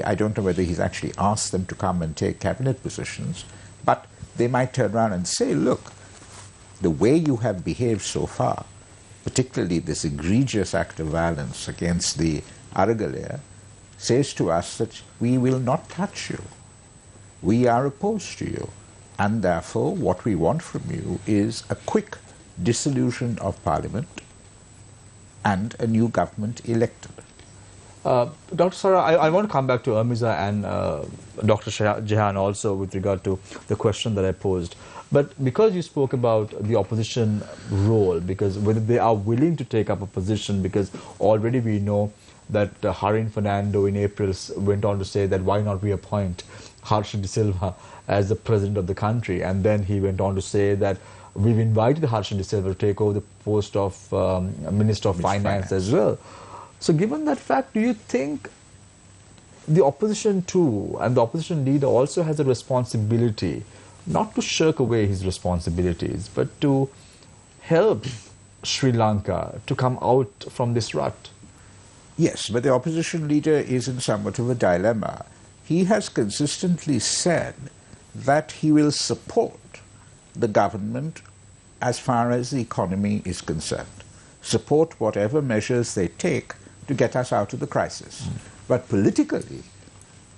I don't know whether he's actually asked them to come and take cabinet positions, but they might turn around and say, look, the way you have behaved so far, particularly this egregious act of violence against the Aragalaya, says to us that we will not touch you. We are opposed to you. And therefore, what we want from you is a quick dissolution of Parliament and a new government elected. Dr. Sara, I want to come back to Amiza and Dr. Jehan also with regard to the question that I posed. But because you spoke about the opposition role, because whether they are willing to take up a position, because already we know that Harin Fernando in April went on to say that why not reappoint Harsha de Silva as the president of the country, and then he went on to say that we've invited Harsha de Silva to take over the post of Minister of Finance as well. So given that fact, do you think the opposition too, and the opposition leader also has a responsibility not to shirk away his responsibilities, but to help Sri Lanka to come out from this rut? Yes, but the opposition leader is in somewhat of a dilemma. He has consistently said that he will support the government as far as the economy is concerned, support whatever measures they take to get us out of the crisis. But politically,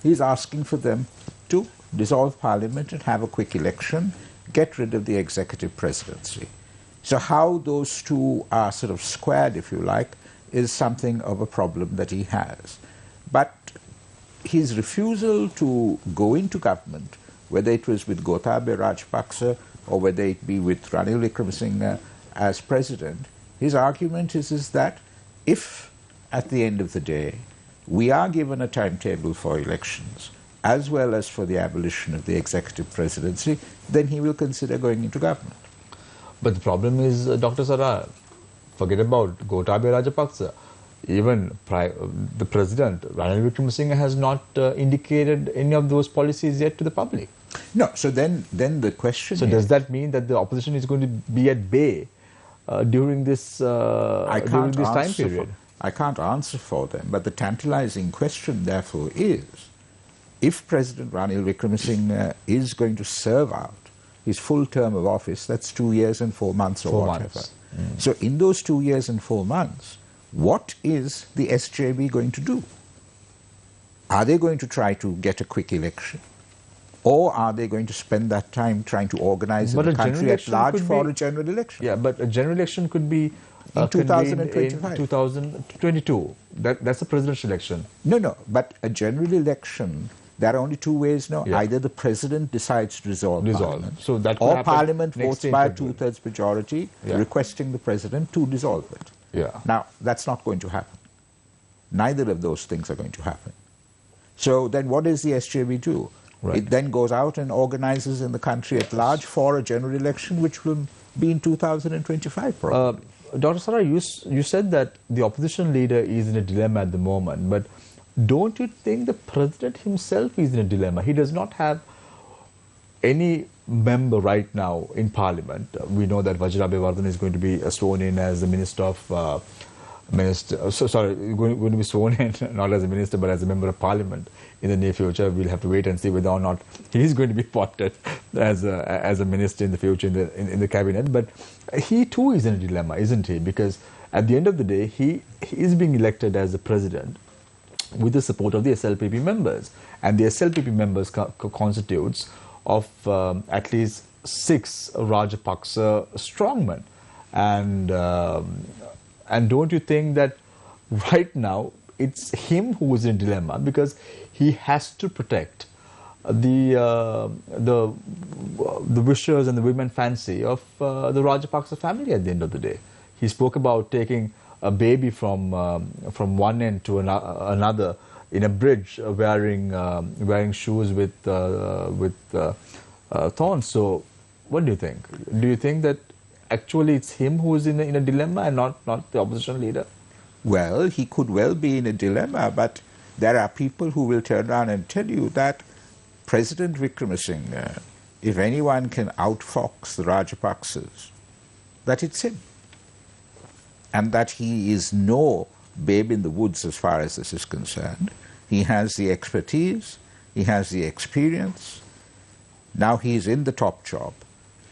he's asking for them to dissolve Parliament and have a quick election, get rid of the executive presidency. So how those two are sort of squared, if you like, is something of a problem that he has. But his refusal to go into government, whether it was with Gotabaya Rajapaksa or whether it be with Ranil Wickremesinghe as president, his argument is that if at the end of the day we are given a timetable for elections as well as for the abolition of the executive presidency, then he will consider going into government. But the problem is, Dr. Sara, forget about Gotabaya Rajapaksa. Even the president, Ranil Wickremesinghe, has not indicated any of those policies yet to the public. No, so then the question So does that mean that the opposition is going to be at bay during this time period? I can't answer for them, but the tantalizing question, therefore, is if President Ranil Wickremesinghe is going to serve out his full term of office, that's 2 years and 4 months or whatever. So in those 2 years and 4 months, what is the SJB going to do? Are they going to try to get a quick election? Or are they going to spend that time trying to organize the country at large for a general election? Yeah, but a general election could be in 2025. In 2022. That's a presidential election. No, but a general election, there are only two ways now. Yeah. Either the president decides to dissolve Parliament, so that or Parliament votes by a two-thirds majority requesting the president to dissolve it. Yeah. Now, that's not going to happen. Neither of those things are going to happen. So then what does the SJB do? Right. It then goes out and organizes in the country at large for a general election, which will be in 2025 probably. Dr. Sara, you said that the opposition leader is in a dilemma at the moment, but don't you think the president himself is in a dilemma? He does not have any member right now in Parliament. We know that Vajrabhayawardene is going to be sworn in as the Minister of going to be sworn in not as a minister but as a member of Parliament in the near future. We'll have to wait and see whether or not he is going to be appointed as a minister in the future in the cabinet. But he too is in a dilemma, isn't he? Because at the end of the day, he is being elected as the president with the support of the SLPP members, and the SLPP members constitutes of at least 6 Rajapaksa strongmen, and don't you think that right now it's him who is in a dilemma, because he has to protect the wishes and the women fancy of the Rajapaksa family at the end of the day. He spoke about taking a baby from one end to another in a bridge, wearing shoes with thorns. So What do you think? Do you think that actually it's him who is in a dilemma and not the opposition leader? Well, he could well be in a dilemma, but there are people who will turn around and tell you that President Wickremesinghe, if anyone can outfox the Rajapaksas, that it's him. And that he is no babe in the woods as far as this is concerned. He has the expertise, he has the experience. Now he's in the top job,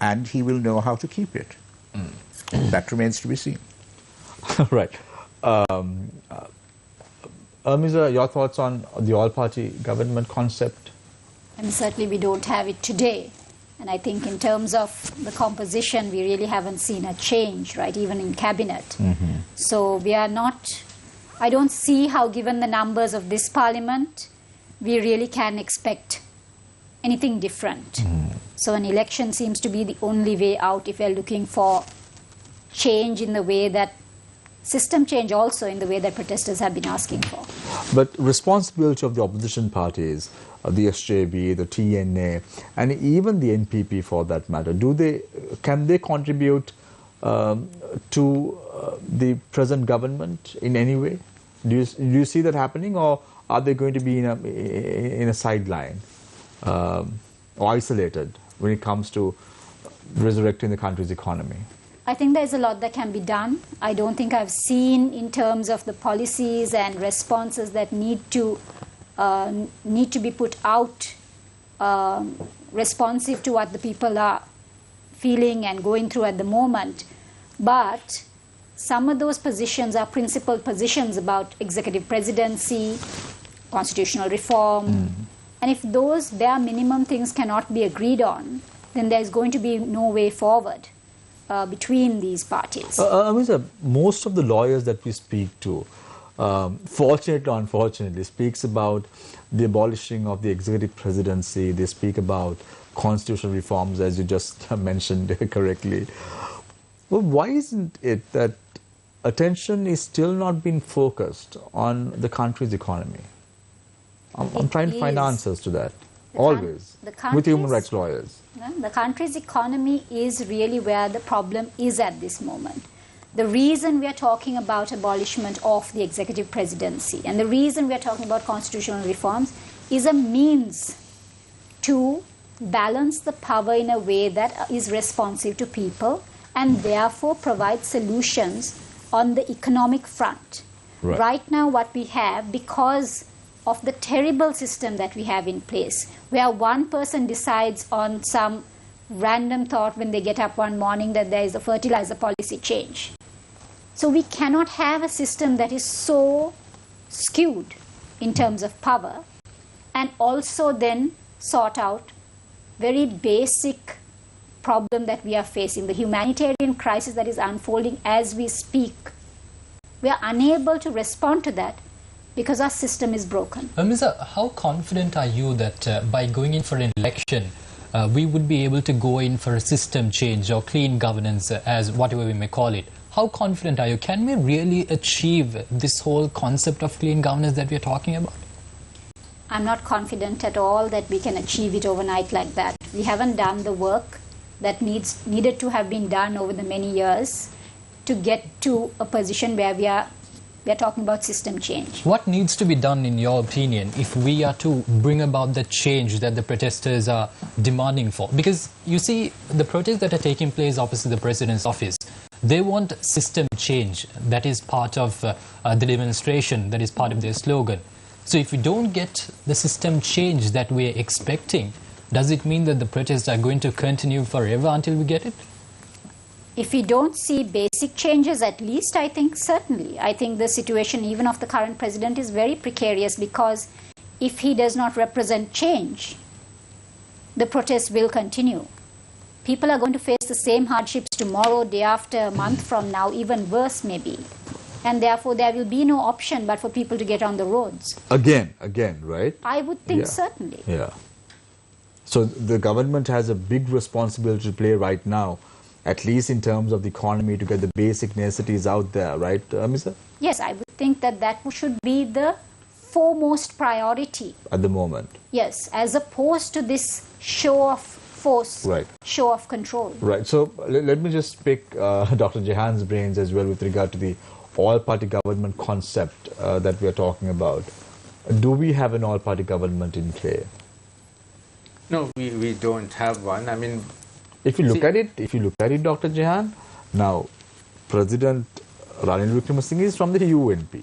and he will know how to keep it. That remains to be seen. Right. Amisa, your thoughts on the all-party government concept? And certainly we don't have it today. And I think in terms of the composition, we really haven't seen a change, right, even in cabinet. So we are not, I don't see how, given the numbers of this parliament, we really can expect anything different. So an election seems to be the only way out if we are looking for change in the way that, system change also in the way that protesters have been asking for. But responsibility of the opposition parties, the SJB, the TNA, and even the NPP for that matter, can they contribute to the present government in any way? Do you see that happening, or are they going to be in a sideline or isolated when it comes to resurrecting the country's economy? I think there's a lot that can be done. I don't think I've seen, in terms of the policies and responses that need to be put out, responsive to what the people are feeling and going through at the moment. But some of those positions are principal positions about executive presidency, constitutional reform. And if those bare minimum things cannot be agreed on, then there's going to be no way forward between these parties. Most of the lawyers that we speak to, fortunately or unfortunately, speaks about the abolishing of the executive presidency. They speak about constitutional reforms, as you just mentioned correctly. Well, why isn't it that attention is still not being focused on the country's economy? I'm trying to find answers to that, always, with human rights lawyers. The country's economy is really where the problem is at this moment. The reason we are talking about abolishment of the executive presidency and the reason we are talking about constitutional reforms is a means to balance the power in a way that is responsive to people and therefore provide solutions on the economic front. Right now, what we have, because of the terrible system that we have in place, where one person decides on some random thought when they get up one morning that there is a fertilizer policy change. So we cannot have a system that is so skewed in terms of power and also then sort out very basic problem that we are facing, the humanitarian crisis that is unfolding as we speak. We are unable to respond to that because our system is broken. Amisa, how confident are you that by going in for an election, we would be able to go in for a system change or clean governance, as whatever we may call it? How confident are you? Can we really achieve this whole concept of clean governance that we are talking about? I'm not confident at all that we can achieve it overnight like that. We haven't done the work that needed to have been done over the many years to get to a position where we are talking about system change. What needs to be done, in your opinion, if we are to bring about the change that the protesters are demanding for? Because you see, the protests that are taking place opposite the president's office, they want system change. That is part of the demonstration, that is part of their slogan. So if we don't get the system change that we're expecting, does it mean that the protests are going to continue forever until we get it? If we don't see basic changes, at least, I think certainly. I think the situation even of the current president is very precarious, because if he does not represent change, the protests will continue. People are going to face the same hardships tomorrow, day after, a month from now, even worse maybe. And therefore there will be no option but for people to get on the roads. Again, right? I would think certainly. Yeah. So the government has a big responsibility to play right now, at least in terms of the economy, to get the basic necessities out there, right, Amisa? Yes, I would think that that should be the foremost priority. At the moment. Yes, as opposed to this show of force, Right. show of control. Right. So let me just pick Dr. Jehan's brains as well with regard to the all-party government concept that we are talking about. Do we have an all-party government in play? No, we don't have one. I mean, If you look at it, Dr. Jehan, now President Ranil Wickremesinghe is from the UNP.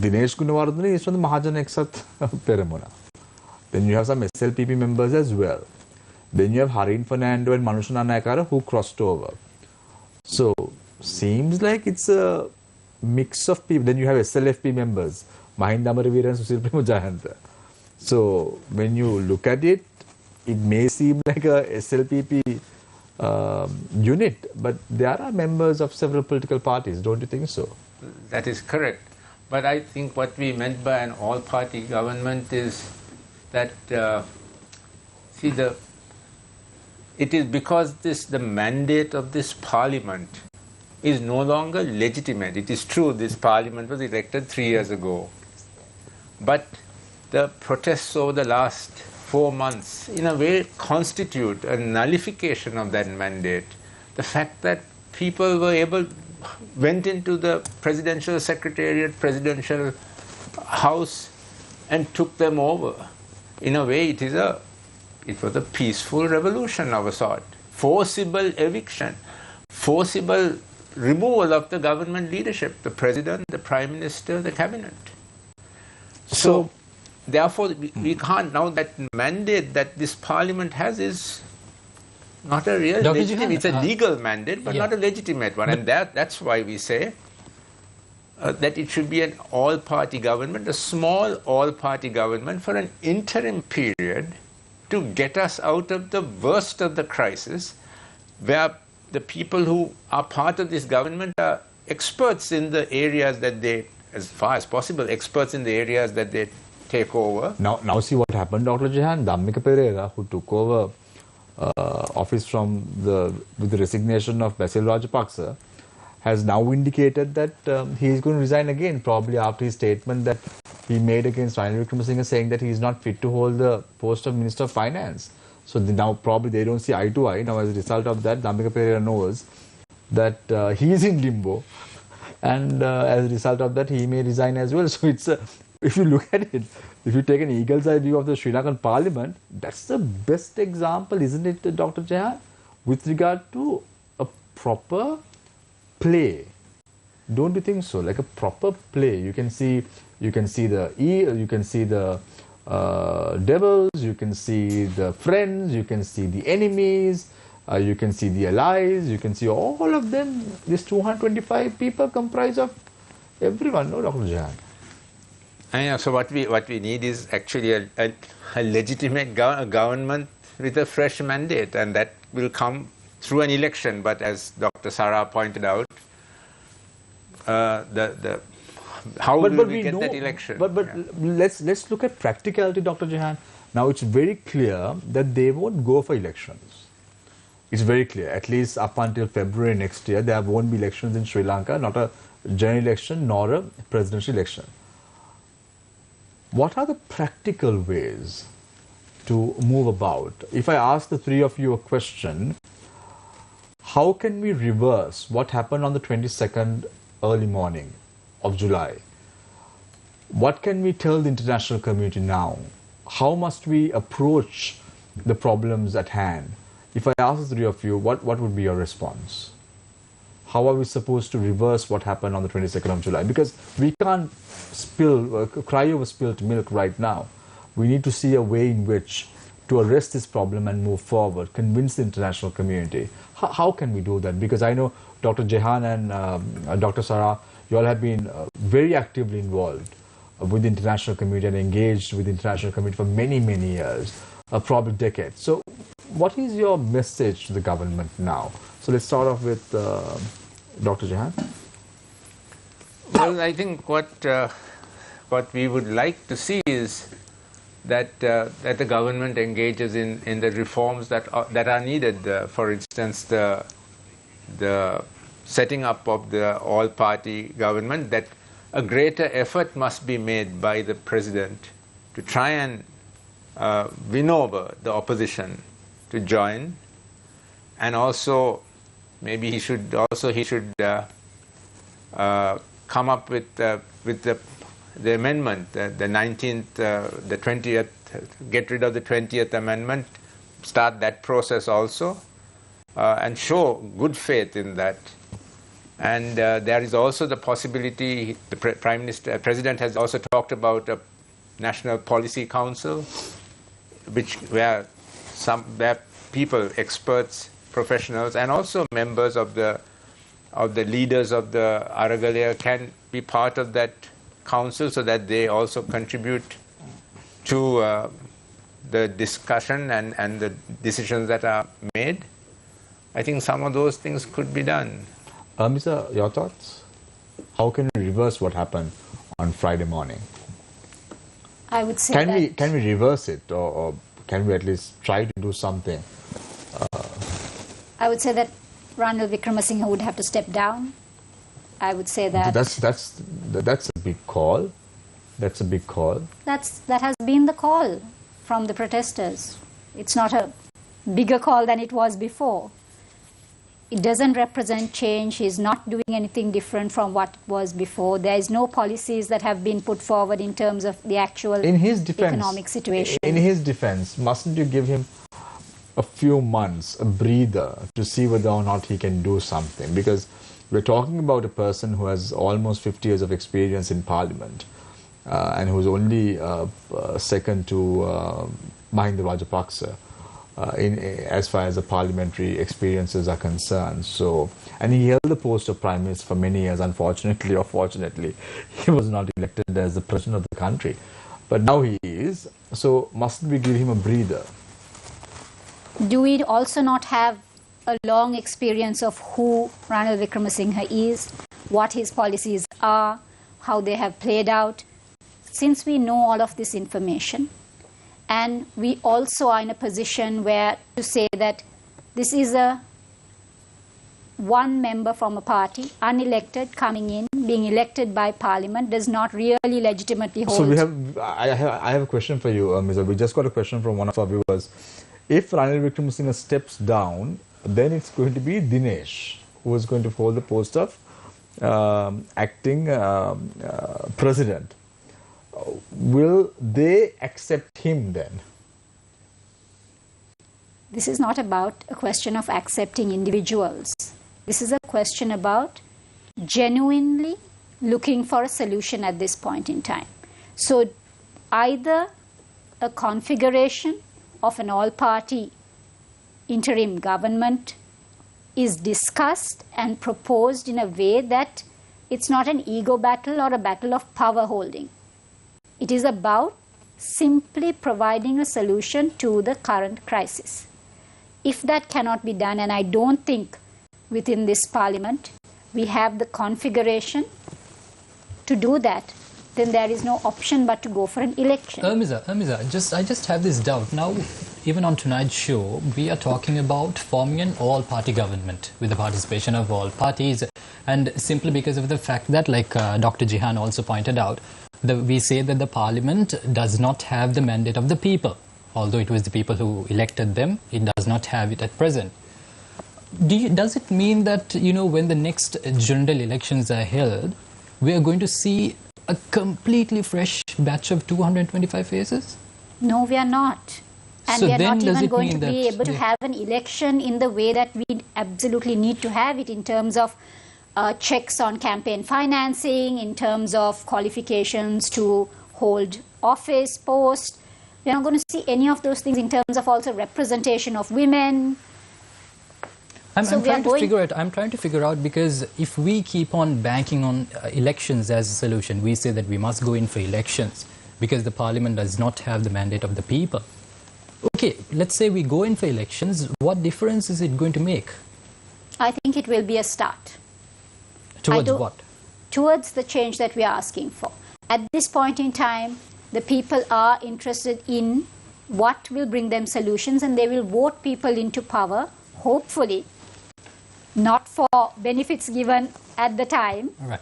Dinesh Gunawardene is from the Mahajan Eksat Peramuna. Then you have some SLPP members as well. Then you have Harin Fernando and Manusha Nayakara who crossed over. So, seems like it's a mix of people. Then you have SLFP members, Mahinda Amaravira and Susil Premujayanta. So, when you look at it, it may seem like a SLPP unit, but there are members of several political parties, don't you think so? that is correct. But I think what we meant by an all-party government is that, it is because the mandate of this parliament is no longer legitimate. It is true this parliament was elected 3 years ago, but the protests over the last 4 months in a way constitute a nullification of that mandate. The fact that people went into the presidential secretariat, presidential house and took them over. In a way, it was a peaceful revolution of a sort. Forcible eviction, forcible removal of the government leadership, the president, the prime minister, the cabinet. So therefore, we can't, now that mandate that this parliament has is not a real legitimate, it's a legal mandate, but not a legitimate one. And that's why we say that it should be an all-party government, a small all-party government for an interim period to get us out of the worst of the crisis, where the people who are part of this government are experts in the areas that they, as far as possible, experts in the areas that they take over. Now see what happened, Dr. Jehan. Dhammika Pereira, who took over office with the resignation of Basil Rajapaksa, has now indicated that he is going to resign again, probably after his statement that he made against Ranil Wickremesinghe, saying that he is not fit to hold the post of Minister of Finance. So now probably they don't see eye to eye. Now as a result of that, Dhammika Pereira knows that he is in limbo, and as a result of that, he may resign as well. So it's if you look at it, if you take an eagle's eye view of the Sri Lankan Parliament, that's the best example, isn't it, Dr. Jehan, with regard to a proper play. Don't you think so? Like a proper play. You can see the devils, you can see the friends, you can see the enemies, you can see the allies, you can see all of them. These 225 people comprise of everyone, no, Dr. Jehan? So what we need is actually a legitimate government with a fresh mandate, and that will come through an election. But as Dr. Sarah pointed out, how will we get that election? But let's look at practicality, Dr. Jehan. Now it's very clear that they won't go for elections. It's very clear. At least up until February next year, there won't be elections in Sri Lanka, not a general election nor a presidential election. What are the practical ways to move about? If I ask the three of you a question, how can we reverse what happened on the 22nd early morning of July? What can we tell the international community now? How must we approach the problems at hand? If I ask the three of you, what would be your response? How are we supposed to reverse what happened on the 22nd of July? Because we can't cry over spilt milk right now. We need to see a way in which to arrest this problem and move forward, convince the international community. How can we do that? Because I know Dr. Jehan and Dr. Sarah, you all have been very actively involved with the international community and engaged with the international community for many, many years, probably decades. So what is your message to the government now? So let's start off with Dr. Jehan. Well, I think what we would like to see is that the government engages in the reforms that are needed. For instance, the setting up of the all-party government, that a greater effort must be made by the president to try and win over the opposition to join, and also maybe he should come up with the amendment, the 19th, the 20th, get rid of the 20th amendment, start that process also, and show good faith in that. And there is also the possibility, the President has also talked about a National Policy Council, where people, experts, professionals, and also members of the leaders of the Aragalaya can be part of that council, so that they also contribute to the discussion and the decisions that are made. I think some of those things could be done. Mr., your thoughts? How can we reverse what happened on Friday morning? I would say can we reverse it, or can we at least try to do something? I would say that Ranil Wickremesinghe would have to step down. I would say that that's a big call. That's a big call. That has been the call from the protesters. It's not a bigger call than it was before. It doesn't represent change. He's not doing anything different from what was before. There is no policies that have been put forward in terms of the actual economic situation. In his defense, mustn't you give him a few months, a breather, to see whether or not he can do something? Because we're talking about a person who has almost 50 years of experience in Parliament, and who's only second to Mahinda Rajapaksa as far as the parliamentary experiences are concerned. So, and he held the post of Prime Minister for many years. Unfortunately or fortunately, he was not elected as the President of the country. But now he is. So, mustn't we give him a breather? Do we also not have a long experience of who Ranil Wickremesinghe is, what his policies are, how they have played out? Since we know all of this information, and we also are in a position where to say that this is one member from a party, unelected, coming in, being elected by Parliament, does not really legitimately hold. So I have a question for you, Mr. We just got a question from one of our viewers. If Ranil Wickremesinghe steps down, then it's going to be Dinesh who is going to hold the post of acting president. Will they accept him then? This is not about a question of accepting individuals. This is a question about genuinely looking for a solution at this point in time. So either a configuration of an all-party interim government is discussed and proposed in a way that it's not an ego battle or a battle of power holding. It is about simply providing a solution to the current crisis. If that cannot be done, and I don't think within this Parliament we have the configuration to do that, then there is no option but to go for an election. Irmiza, I just have this doubt. Now, even on tonight's show, we are talking about forming an all-party government with the participation of all parties, and simply because of the fact that, like Dr. Jihan also pointed out, we say that the Parliament does not have the mandate of the people. Although it was the people who elected them, it does not have it at present. Does it mean that, when the next general elections are held, we are going to see a completely fresh batch of 225 faces? No, we are not. And so we are then not even going to be able to have an election in the way that we absolutely need to have it, in terms of checks on campaign financing, in terms of qualifications to hold office, post. We're not going to see any of those things in terms of also representation of women. I'm trying to figure out, because if we keep on banking on elections as a solution, we say that we must go in for elections because the Parliament does not have the mandate of the people. Okay, let's say we go in for elections. What difference is it going to make? I think it will be a start. Towards what? Towards the change that we are asking for. At this point in time, the people are interested in what will bring them solutions, and they will vote people into power, hopefully, not for benefits given at the time. All right.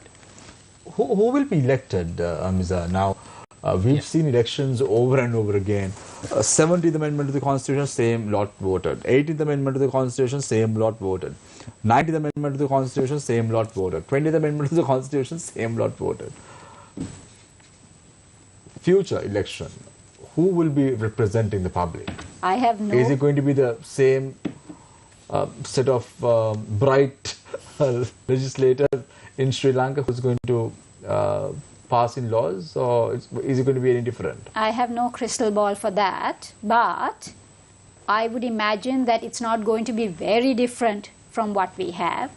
Who will be elected, Amiza? Now, We've seen elections over and over again. 17th Amendment to the Constitution, same lot voted. 18th Amendment to the Constitution, same lot voted. 19th Amendment to the Constitution, same lot voted. 20th Amendment to the Constitution, same lot voted. Future election, who will be representing the public? I have no... Is it going to be the same set of bright legislators in Sri Lanka who's going to pass in laws, or is it going to be any different? I have no crystal ball for that, but I would imagine that it's not going to be very different from what we have,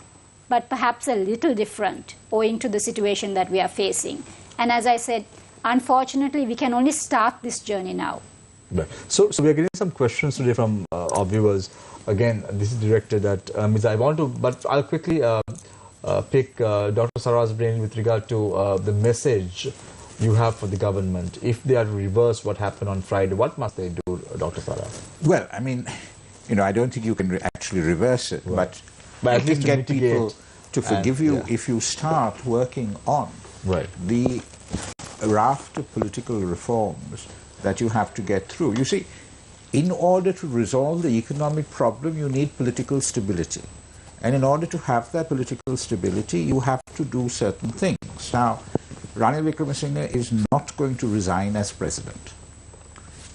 but perhaps a little different owing to the situation that we are facing. And as I said, unfortunately, we can only start this journey now. Right. So we are getting some questions today from our viewers. Again, this is directed at Ms. I want to, but I'll quickly pick Dr. Sarah's brain with regard to the message you have for the government. If they are to reverse what happened on Friday, what must they do, Dr. Sarah? Well, I mean, you know, I don't think you can actually reverse it, right. but at you least can to get people to forgive you if you start working on the raft of political reforms that you have to get through. You see, in order to resolve the economic problem, you need political stability. And in order to have that political stability, you have to do certain things. Now, Ranil Wickremesinghe is not going to resign as president.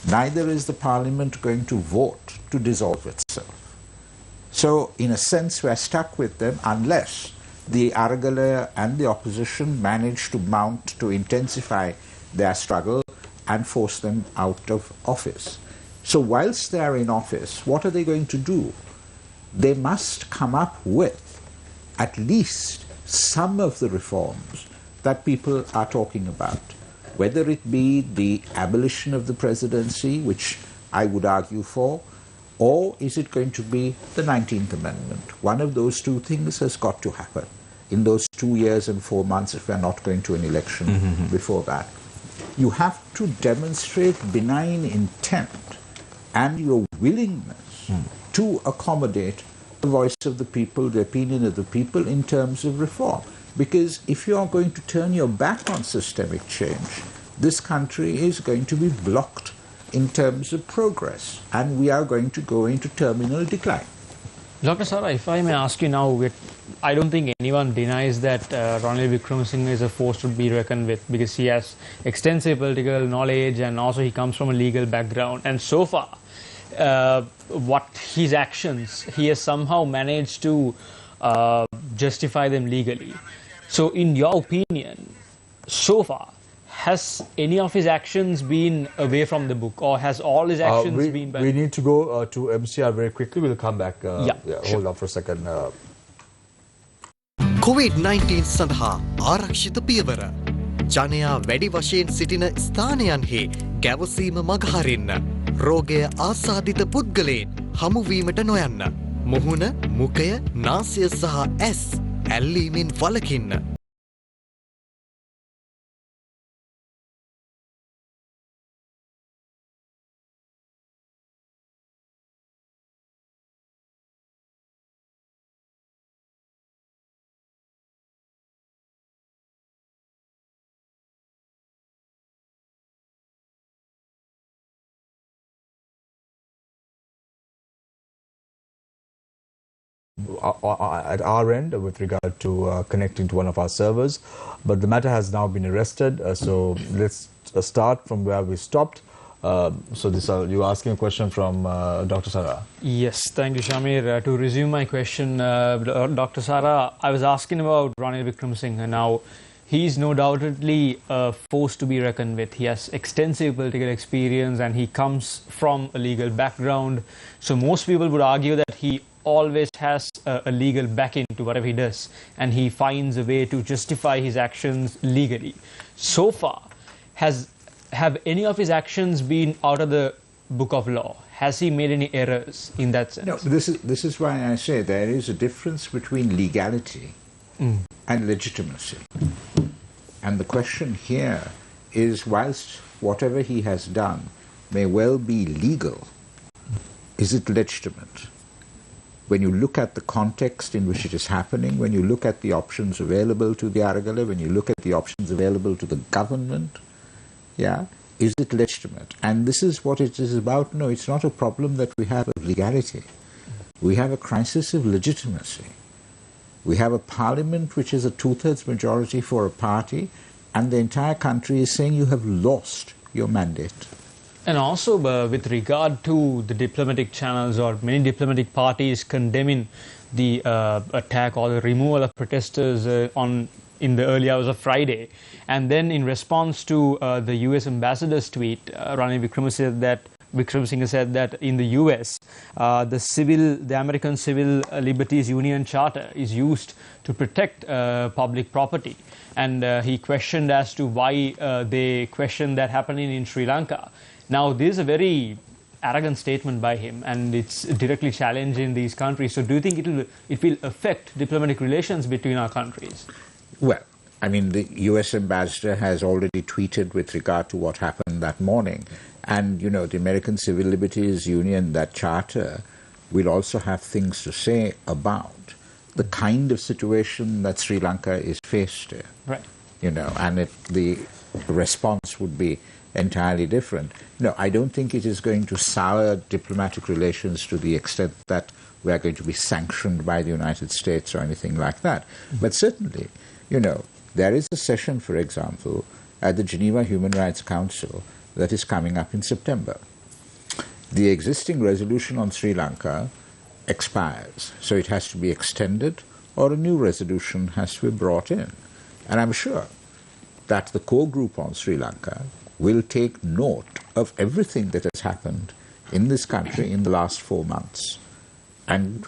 Neither is the parliament going to vote to dissolve itself. So, in a sense, we're stuck with them unless the Aragalaya and the opposition manage to intensify their struggle and force them out of office. So whilst they're in office, what are they going to do? They must come up with at least some of the reforms that people are talking about, whether it be the abolition of the presidency, which I would argue for, or is it going to be the 19th Amendment? One of those two things has got to happen in those 2 years and 4 months if we're not going to an election before that. You have to demonstrate benign intent and your willingness to accommodate the voice of the people, the opinion of the people in terms of reform. Because if you are going to turn your back on systemic change, this country is going to be blocked in terms of progress, and we are going to go into terminal decline. Dr. Sarah, if I may ask you now, I don't think anyone denies that Ranil Wickremesinghe is a force to be reckoned with, because he has extensive political knowledge and also he comes from a legal background. And so far, what his actions, he has somehow managed to justify them legally. So in your opinion, so far, has any of his actions been away from the book, or has all his actions been... We need to go to MCR very quickly. We'll come back. Hold on for a second. COVID-19 සඳහා ආරක්ෂිත පියවර. ජනයා වැඩි වශයෙන් සිටින ස්ථානයන්හි ගැවසීම මගහරින්න. රෝගය ආසාදිත පුද්ගලයන් හමුවීමට නොයන්න. මුහුණ, මුඛය, නාසය සහ ඇස් ඇල්ලීමෙන් වළකින්න. At our end with regard to connecting to one of our servers, but the matter has now been arrested, so let's start from where we stopped. So this you were asking a question from Dr. Sarah. Yes, thank you, Shamir. To resume my question, Dr. Sarah, I was asking about Ranil Wickremesinghe. Now, he is no doubtedly a force to be reckoned with. He has extensive political experience and he comes from a legal background. So most people would argue that he always has a legal backing to whatever he does, and he finds a way to justify his actions legally. So far, have any of his actions been out of the book of law? Has he made any errors in that sense? No, this is why I say there is a difference between legality and legitimacy. And the question here is, whilst whatever he has done may well be legal, is it legitimate? When you look at the context in which it is happening, when you look at the options available to the Aragalaya, when you look at the options available to the government, yeah, is it legitimate? And this is what it is about. No, it's not a problem that we have of legality. We have a crisis of legitimacy. We have a parliament which is a two-thirds majority for a party, and the entire country is saying you have lost your mandate. And also with regard to the diplomatic channels, or many diplomatic parties condemning the attack or the removal of protesters in the early hours of Friday. And then in response to the US ambassador's tweet, Ranil Wickremesinghe said that in the US, the American Civil Liberties Union Charter is used to protect public property. And he questioned as to why they questioned that happening in Sri Lanka. Now, this is a very arrogant statement by him, and it's directly challenging these countries. So do you think it will affect diplomatic relations between our countries? Well, I mean, the US ambassador has already tweeted with regard to what happened that morning. And, you know, the American Civil Liberties Union, that charter, will also have things to say about the kind of situation that Sri Lanka is faced in. Right. You know, and the response would be entirely different. No, I don't think it is going to sour diplomatic relations to the extent that we are going to be sanctioned by the United States or anything like that. But certainly, you know, there is a session, for example, at the Geneva Human Rights Council that is coming up in September. The existing resolution on Sri Lanka expires, so it has to be extended or a new resolution has to be brought in. And I'm sure that the core group on Sri Lanka will take note of everything that has happened in this country in the last 4 months and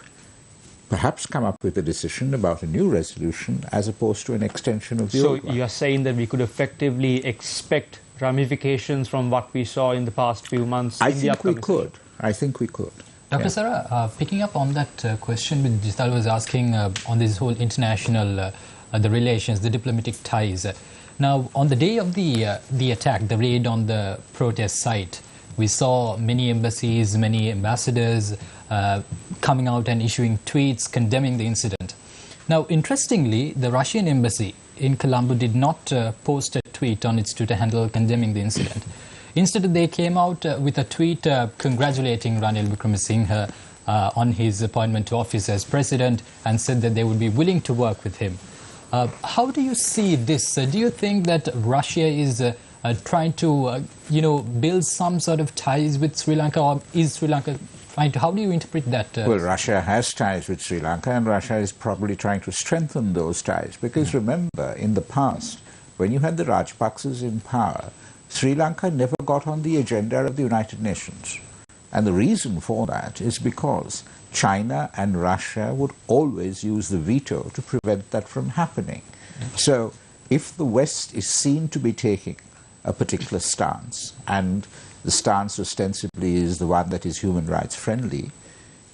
perhaps come up with a decision about a new resolution as opposed to an extension of the old one. So you are saying that we could effectively expect ramifications from what we saw in the past few months? I think we could. I think we could. Dr. Sarah, picking up on that question which Jisal was asking on this whole international the relations, the diplomatic ties. Now, on the day of the attack, the raid on the protest site, we saw many embassies, many ambassadors coming out and issuing tweets condemning the incident. Now, interestingly, the Russian embassy in Colombo did not post a tweet on its Twitter handle condemning the incident. Instead, they came out with a tweet congratulating Ranil Wickremesinghe on his appointment to office as president and said that they would be willing to work with him. How do you see this? Do you think that Russia is trying to, build some sort of ties with Sri Lanka, or is Sri Lanka trying to? How do you interpret that? Well, Russia has ties with Sri Lanka, and Russia is probably trying to strengthen those ties. Because remember, in the past, when you had the Rajapaksas in power, Sri Lanka never got on the agenda of the United Nations. And the reason for that is because China and Russia would always use the veto to prevent that from happening. So if the West is seen to be taking a particular stance, and the stance ostensibly is the one that is human rights friendly,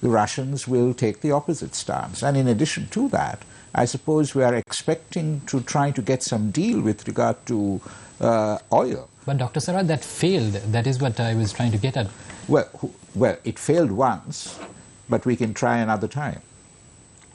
the Russians will take the opposite stance. And in addition to that, I suppose we are expecting to try to get some deal with regard to oil. But Dr. Sarah, that failed. That is what I was trying to get at. Well, it failed once, but we can try another time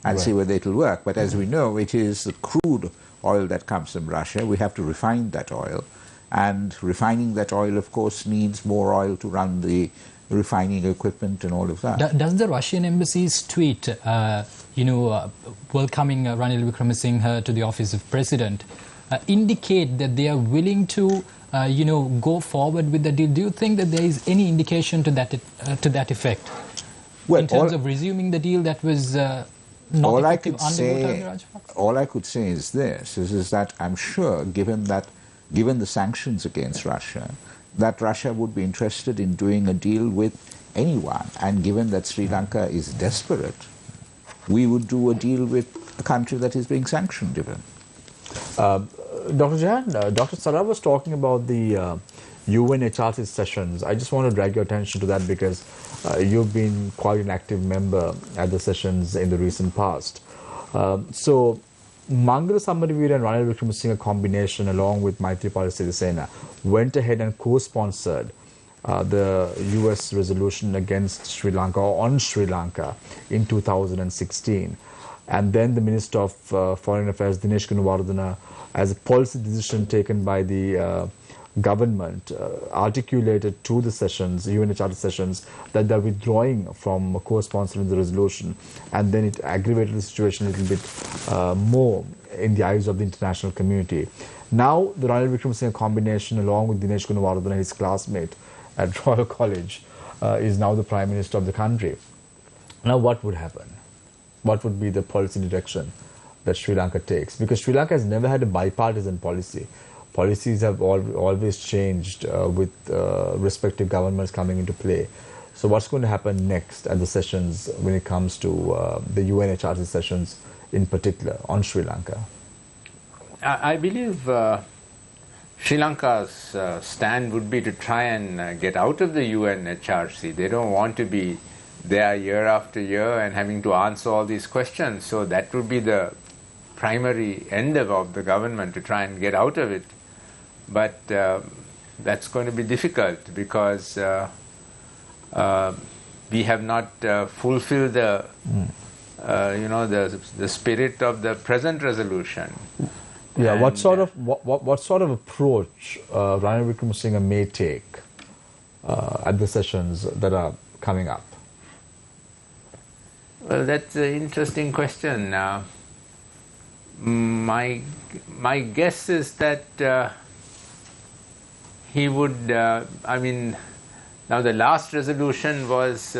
and see whether it will work. But as we know, it is the crude oil that comes from Russia. We have to refine that oil. And refining that oil, of course, needs more oil to run the refining equipment and all of that. Does the Russian embassy's tweet, welcoming Ranil Wickremesinghe to the office of president, indicate that they are willing to, go forward with the deal? Do you think that there is any indication to that effect? Well, in terms of resuming the deal that was not effective under Rajapaksa? All I could say is this, is that I'm sure, given the sanctions against Russia, that Russia would be interested in doing a deal with anyone. And given that Sri Lanka is desperate, we would do a deal with a country that is being sanctioned even. Dr. Jahan, Dr. Sarah was talking about the UN HRC sessions. I just want to drag your attention to that because you've been quite an active member at the sessions in the recent past. So, Mangala Samaraveera and Ranil Wickremesinghe combination, along with Maithripala Sirisena, went ahead and co-sponsored the US resolution against Sri Lanka, or on Sri Lanka, in 2016. And then the Minister of Foreign Affairs, Dinesh Gunawardena, as a policy decision taken by the government articulated to the sessions, UNHRC sessions, that they're withdrawing from co-sponsoring the resolution, and then it aggravated the situation a little bit more in the eyes of the international community. Now, the Ranil Wickremesinghe combination, along with Dinesh Gunawardena, his classmate at Royal College, is now the Prime Minister of the country. Now, what would happen? What would be the policy direction that Sri Lanka takes? Because Sri Lanka has never had a bipartisan policy. Policies have always changed with respective governments coming into play. So what's going to happen next at the sessions when it comes to the UNHRC sessions in particular on Sri Lanka? I believe Sri Lanka's stand would be to try and get out of the UNHRC. They don't want to be there year after year and having to answer all these questions. So that would be the primary endeavor of the government, to try and get out of it. But that's going to be difficult because we have not fulfilled the the spirit of the present resolution. Yeah, and what sort of approach Ranil Wickremesinghe may take at the sessions that are coming up? Well, that's an interesting question. My guess is that he would. Now the last resolution was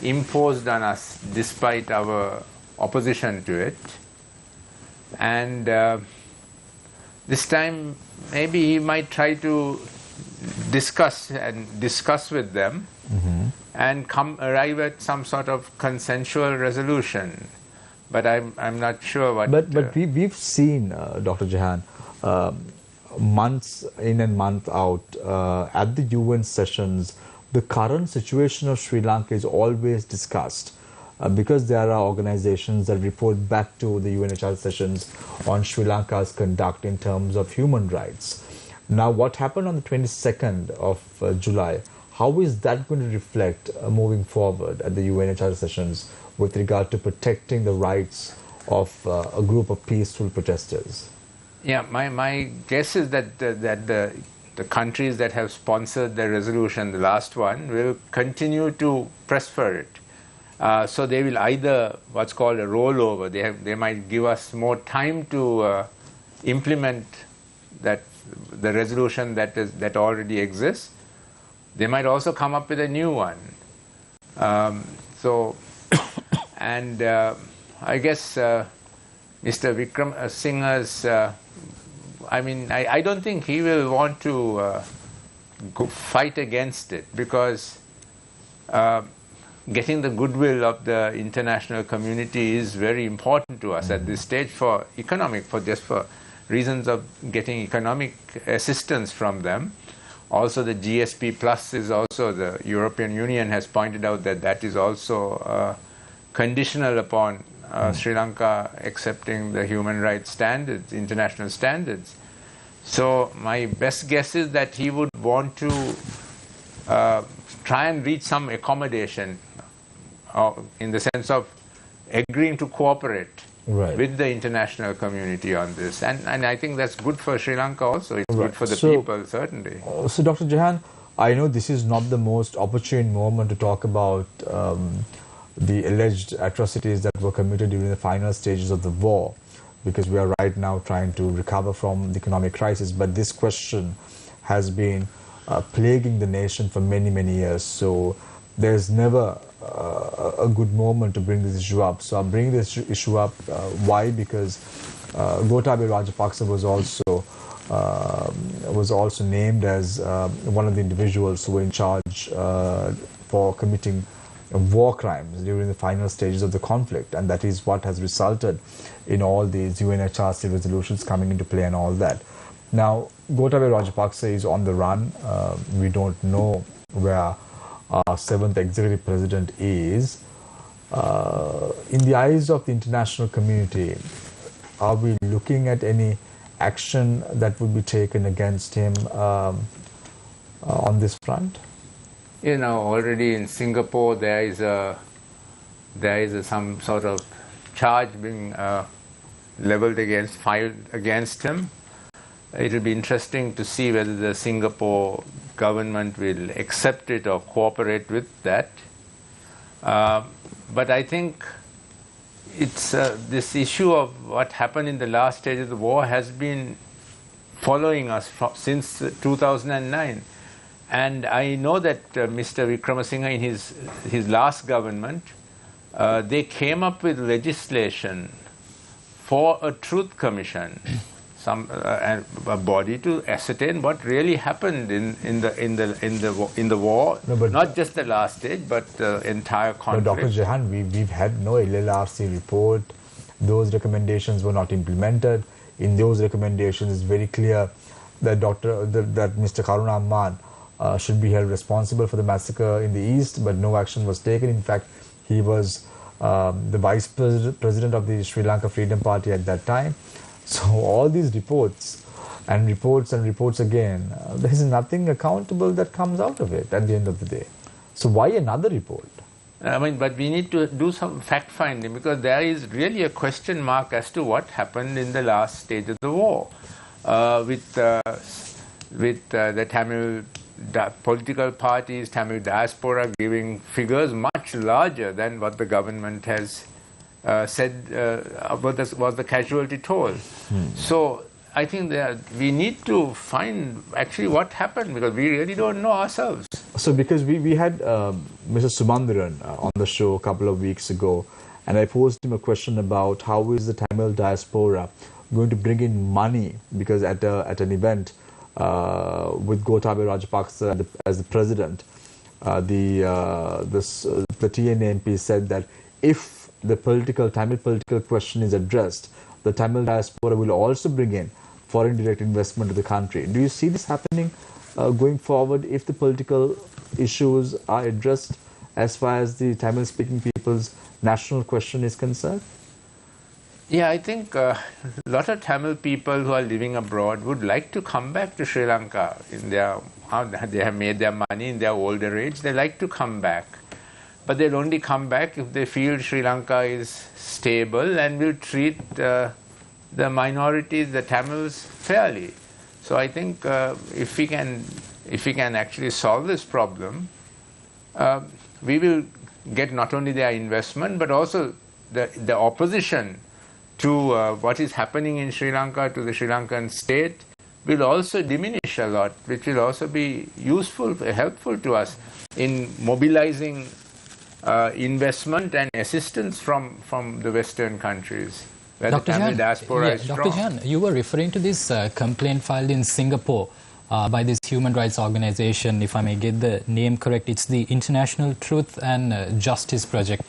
imposed on us despite our opposition to it, and this time maybe he might try to discuss with them and arrive at some sort of consensual resolution. But I'm not sure what. But we've seen, Dr. Jahan, months in and month out at the UN sessions, the current situation of Sri Lanka is always discussed because there are organizations that report back to the UNHRC sessions on Sri Lanka's conduct in terms of human rights. Now, what happened on the 22nd of July, how is that going to reflect moving forward at the UNHRC sessions with regard to protecting the rights of a group of peaceful protesters? Yeah, my guess is that the countries that have sponsored the resolution, the last one, will continue to press for it. So they will either what's called a rollover. They might give us more time to implement the resolution that already exists. They might also come up with a new one. And I guess Mr. Wickremesinghe's, I don't think he will want to fight against it, because getting the goodwill of the international community is very important to us at this stage for reasons of getting economic assistance from them. Also, the GSP Plus is also, the European Union has pointed out that is also conditional upon Sri Lanka accepting the human rights standards, international standards. So my best guess is that he would want to try and reach some accommodation in the sense of agreeing to cooperate with the international community on this. And I think that's good for Sri Lanka also. It's good for the people, certainly. So, Dr. Jahan, I know this is not the most opportune moment to talk about the alleged atrocities that were committed during the final stages of the war, because we are right now trying to recover from the economic crisis. But this question has been plaguing the nation for many, many years. So there's never a good moment to bring this issue up. So I'm bringing this issue up. Why? Because Gotabaya Rajapaksa was also named as one of the individuals who were in charge for committing war crimes during the final stages of the conflict, and that is what has resulted in all these UNHRC resolutions coming into play and all that. Now, Gotabaya Rajapaksa is on the run. We don't know where our seventh executive president is. In the eyes of the international community, are we looking at any action that would be taken against him on this front? You know, already in Singapore there is some sort of charge being filed against him. it will be interesting to see whether the Singapore government will accept it or cooperate with that. But I think it's this issue of what happened in the last stage of the war has been following us since 2009. And I know that Mr. Wickremesinghe, in his last government, they came up with legislation for a truth commission, a body to ascertain what really happened in the war, no, but not just the last stage, but the entire conflict. But Dr. Jehan, we've had no LLRC report. Those recommendations were not implemented. In those recommendations, it's very clear that Mr. Karuna Amman should be held responsible for the massacre in the East, but no action was taken. In fact, he was the vice president of the Sri Lanka Freedom Party at that time. So all these reports and reports again, there is nothing accountable that comes out of it at the end of the day. So why another report? I mean, but we need to do some fact-finding, because there is really a question mark as to what happened in the last stage of the war with the Tamil political parties, Tamil diaspora giving figures much larger than what the government has said was the casualty toll. So I think that we need to find actually what happened, because we really don't know ourselves. So because we had Mr. Sumandaran on the show a couple of weeks ago, and I posed him a question about how is the Tamil diaspora going to bring in money, because at an event with Gotabaya Rajapaksa as the president, the TNA MP said that if the Tamil political question is addressed, the Tamil diaspora will also bring in foreign direct investment to the country. Do you see this happening going forward if the political issues are addressed as far as the Tamil-speaking people's national question is concerned? Yeah, I think a lot of Tamil people who are living abroad would like to come back to Sri Lanka. They have made their money in their older age. They like to come back. But they'll only come back if they feel Sri Lanka is stable and will treat the minorities, the Tamils, fairly. So I think if we can actually solve this problem, we will get not only their investment, but also the opposition to what is happening in Sri Lanka, to the Sri Lankan state, will also diminish a lot, which will also be useful, helpful to us in mobilizing investment and assistance from the Western countries, where the Tamil diaspora is strong. Dr. Jan, you were referring to this complaint filed in Singapore by this human rights organization, if I may get the name correct. It's the International Truth and Justice Project.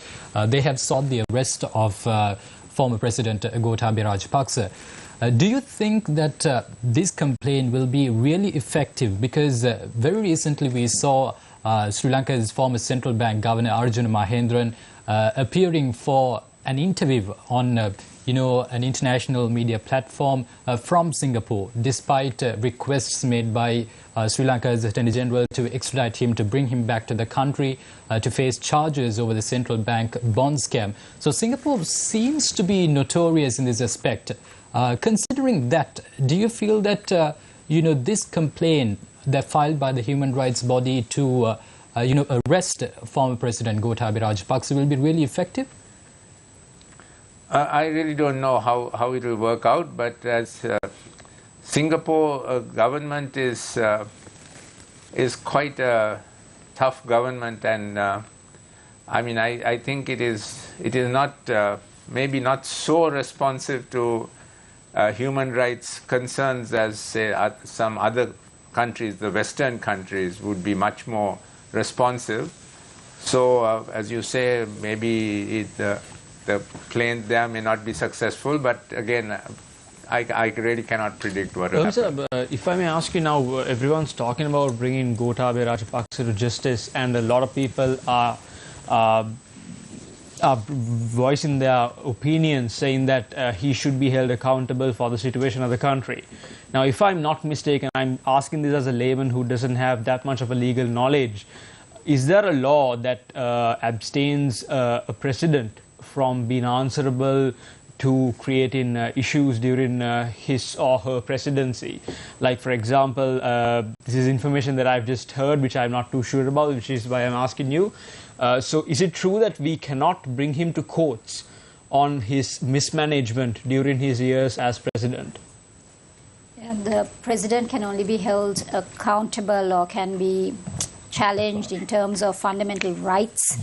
They have sought the arrest of former President Gotabaya Rajapaksa. Do you think that this complaint will be really effective? Because very recently we saw Sri Lanka's former central bank governor Arjuna Mahendran appearing for an interview on an international media platform from Singapore, despite requests made by Sri Lanka's Attorney General to extradite him, to bring him back to the country to face charges over the central bank bond scam. So Singapore seems to be notorious in this aspect. Considering that, do you feel that this complaint that filed by the human rights body to arrest former President Gotabaya Rajapaksa will be really effective? I really don't know how it will work out, but as Singapore government is quite a tough government, and I think it is not maybe not so responsive to human rights concerns as, say, some other countries. The Western countries would be much more responsive. So, as you say, maybe the plane there may not be successful, but again, I really cannot predict what will happen. If I may ask you now, everyone's talking about bringing Gotabaya Rajapaksa to justice, and a lot of people are voicing their opinions, saying that he should be held accountable for the situation of the country. Now, if I'm not mistaken, I'm asking this as a layman who doesn't have that much of a legal knowledge. Is there a law that abstains a president from being answerable to creating issues during his or her presidency. Like, for example, this is information that I've just heard, which I'm not too sure about, which is why I'm asking you. So is it true that we cannot bring him to courts on his mismanagement during his years as president? And the president can only be held accountable or can be challenged in terms of fundamental rights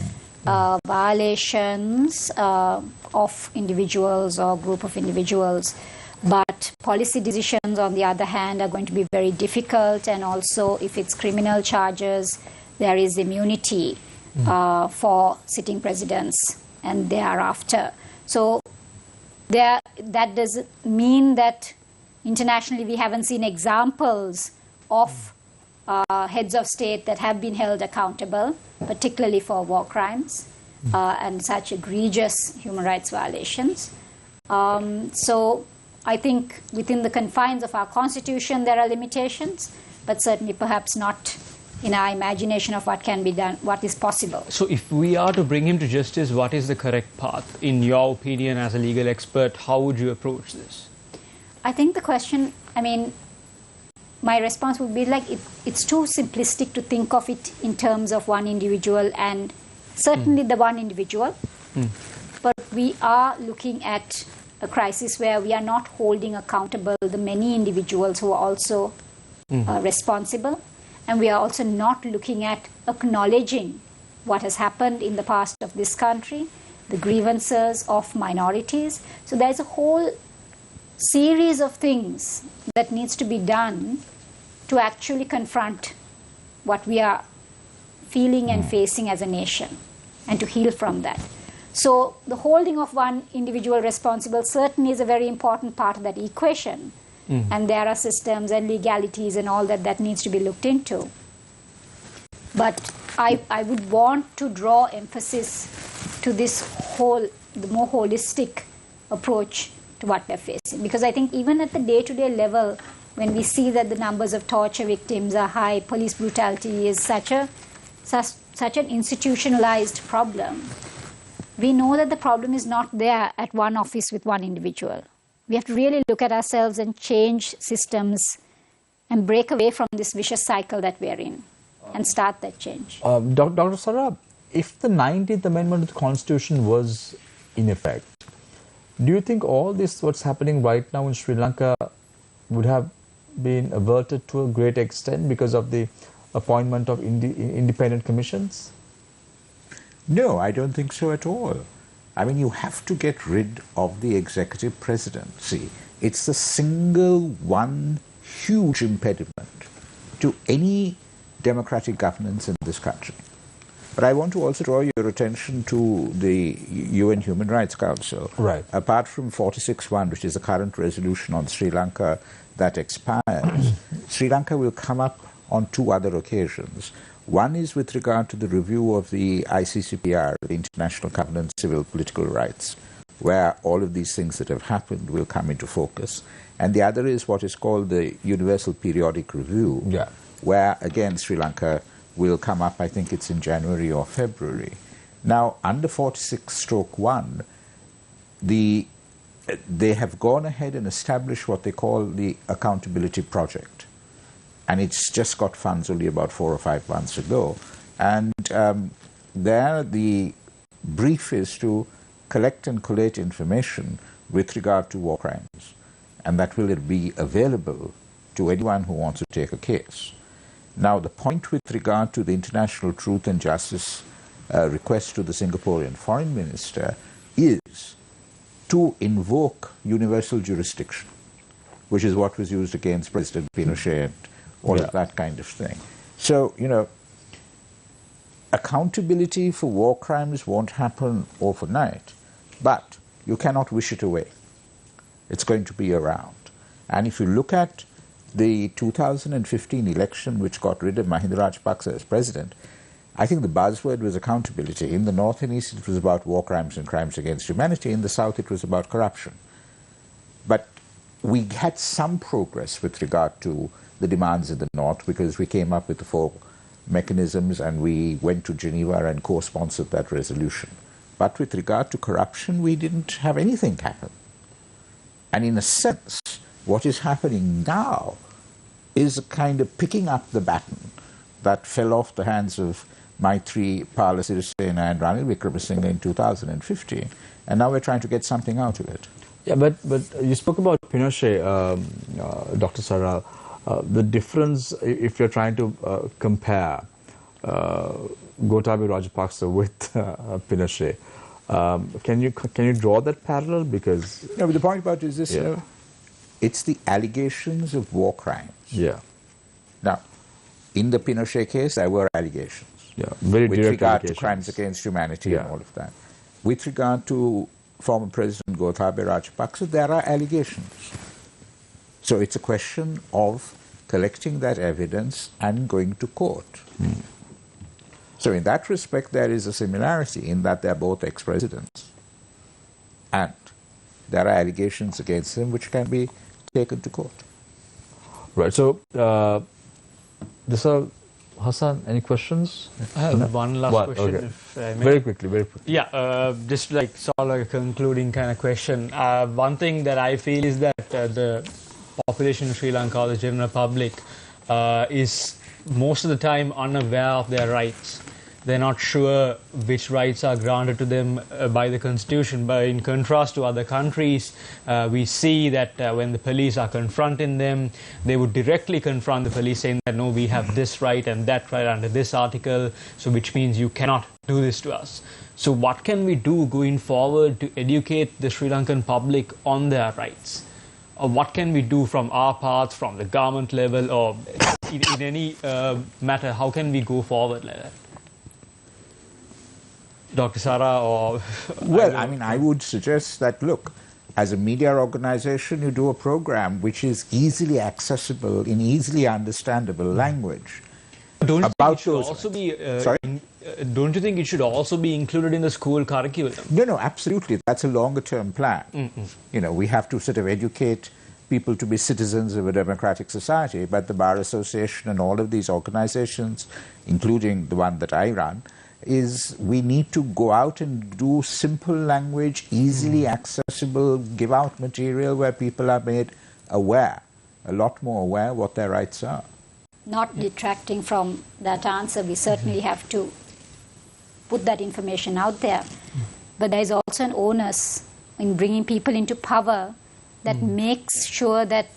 violations of individuals or group of individuals. But policy decisions, on the other hand, are going to be very difficult, and also if it's criminal charges, there is immunity for sitting presidents and thereafter. So that doesn't mean that internationally we haven't seen examples of heads of state that have been held accountable, particularly for war crimes and such egregious human rights violations. So I think within the confines of our constitution there are limitations, but certainly perhaps not in our imagination of what can be done, what is possible. So if we are to bring him to justice, what is the correct path? In your opinion, as a legal expert, how would you approach this? I think the question, I mean, my response would be like it's too simplistic to think of it in terms of one individual, and certainly the one individual. But we are looking at a crisis where we are not holding accountable the many individuals who are also responsible. And we are also not looking at acknowledging what has happened in the past of this country, the grievances of minorities. So there's a whole series of things that needs to be done to actually confront what we are feeling and facing as a nation, and to heal from that. So the holding of one individual responsible certainly is a very important part of that equation. And there are systems and legalities and all that needs to be looked into. But I would want to draw emphasis to this the more holistic approach to what they're facing. Because I think even at the day-to-day level, when we see that the numbers of torture victims are high, police brutality is such an institutionalized problem, we know that the problem is not there at one office with one individual. We have to really look at ourselves and change systems and break away from this vicious cycle that we're in and start that change. Dr. Sarab, if the 19th Amendment of the Constitution was in effect, do you think all this what's happening right now in Sri Lanka would have been averted to a great extent because of the appointment of independent commissions? No, I don't think so at all. I mean, you have to get rid of the executive presidency. It's the single one huge impediment to any democratic governance in this country. But I want to also draw your attention to the UN Human Rights Council. Right. Apart from 46.1, which is the current resolution on Sri Lanka that expires, Sri Lanka will come up on two other occasions. One is with regard to the review of the ICCPR, the International Covenant on Civil Political Rights, where all of these things that have happened will come into focus. And the other is what is called the Universal Periodic Review, where, again, Sri Lanka will come up, I think it's in January or February. Now, under 46/1, they have gone ahead and established what they call the Accountability Project. And it's just got funds only about 4 or 5 months ago. And there the brief is to collect and collate information with regard to war crimes. And that will be available to anyone who wants to take a case. Now, the point with regard to the International Truth and Justice request to the Singaporean Foreign Minister is to invoke universal jurisdiction, which is what was used against President Pinochet and all of that kind of thing. So, you know, accountability for war crimes won't happen overnight, but you cannot wish it away. It's going to be around. And if you look at the 2015 election, which got rid of Mahinda Rajapaksa as president, I think the buzzword was accountability. In the north and east, it was about war crimes and crimes against humanity. In the south, it was about corruption. But we had some progress with regard to the demands in the north because we came up with the 4 mechanisms and we went to Geneva and co-sponsored that resolution. But with regard to corruption, we didn't have anything happen. And in a sense, what is happening now is a kind of picking up the baton that fell off the hands of Maitri, Pala Sirisena and Ranil Wickremesinghe in 2015, and now we're trying to get something out of it. Yeah, but you spoke about Pinochet, Dr. Sarra. The difference, if you're trying to compare Gotabaya Rajapaksa with Pinochet, can you draw that parallel? Because no, but the point about it is this: it's the allegations of war crimes. Yeah. Now, in the Pinochet case, there were allegations. Yeah, very with direct regard allegations. to crimes against humanity and all of that. With regard to former President Gotabaya Rajapaksa, there are allegations. So it's a question of collecting that evidence and going to court. So in that respect, there is a similarity in that they're both ex-presidents. And there are allegations against them which can be taken to court. Right. So, Hassan, any questions? I have one last question, okay. if I may. Very quickly. Yeah, just like sort of like a concluding kind of question. One thing that I feel is that the population in Sri Lanka, or the general public, is most of the time unaware of their rights. They're not sure which rights are granted to them by the constitution. But in contrast to other countries, we see that when the police are confronting them, they would directly confront the police saying that, no, we have this right and that right under this article, so which means you cannot do this to us. So what can we do going forward to educate the Sri Lankan public on their rights? Or what can we do from our part, from the government level, or in any matter, how can we go forward like that? Dr. Sarra, or... Well, I mean, I would suggest that, look, as a media organization, you do a program which is easily accessible in easily understandable language. Don't you about think it those should also be, Sorry? Don't you think it should also be included in the school curriculum? No, absolutely. That's a longer-term plan. You know, we have to sort of educate people to be citizens of a democratic society, but the Bar Association and all of these organizations, including the one that I run, is we need to go out and do simple language, easily accessible, give out material where people are made aware, a lot more aware what their rights are. Not detracting from that answer, we certainly have to put that information out there. But there is also an onus in bringing people into power that makes sure that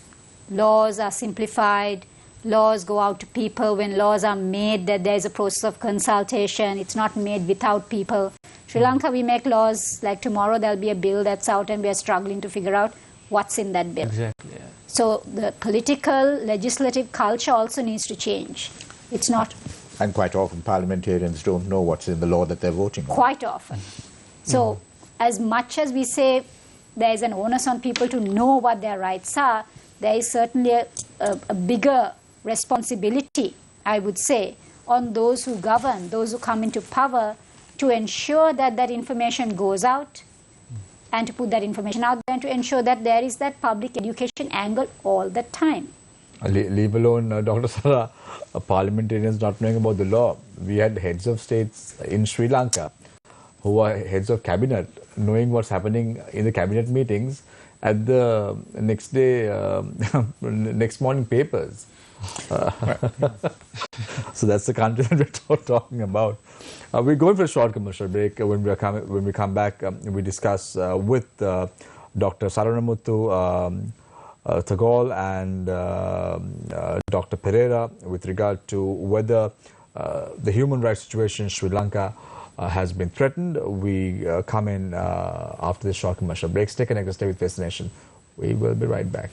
laws are simplified, laws go out to people. When laws are made, that there is a process of consultation. It's not made without people. Sri Lanka, we make laws like tomorrow there'll be a bill that's out and we are struggling to figure out what's in that bill. Exactly. Yeah. So the political, legislative culture also needs to change. It's not... And quite often parliamentarians don't know what's in the law that they're voting on. Quite often. So as much as we say there is an onus on people to know what their rights are, there is certainly a bigger responsibility, I would say, on those who govern, those who come into power, to ensure that that information goes out and to put that information out there and to ensure that there is that public education angle all the time. Leave alone, Dr. Sarra, parliamentarians not knowing about the law. We had heads of states in Sri Lanka who are heads of cabinet knowing what's happening in the cabinet meetings at the next day, next morning papers. So that's the country that we're talking about. We're going for a short commercial break. When we come back, we discuss with Dr. Saranamuthu Tagol and Dr. Pereira with regard to whether the human rights situation in Sri Lanka has been threatened. We come in after this short commercial break. Stay connected, stay with Face the Nation. We will be right back.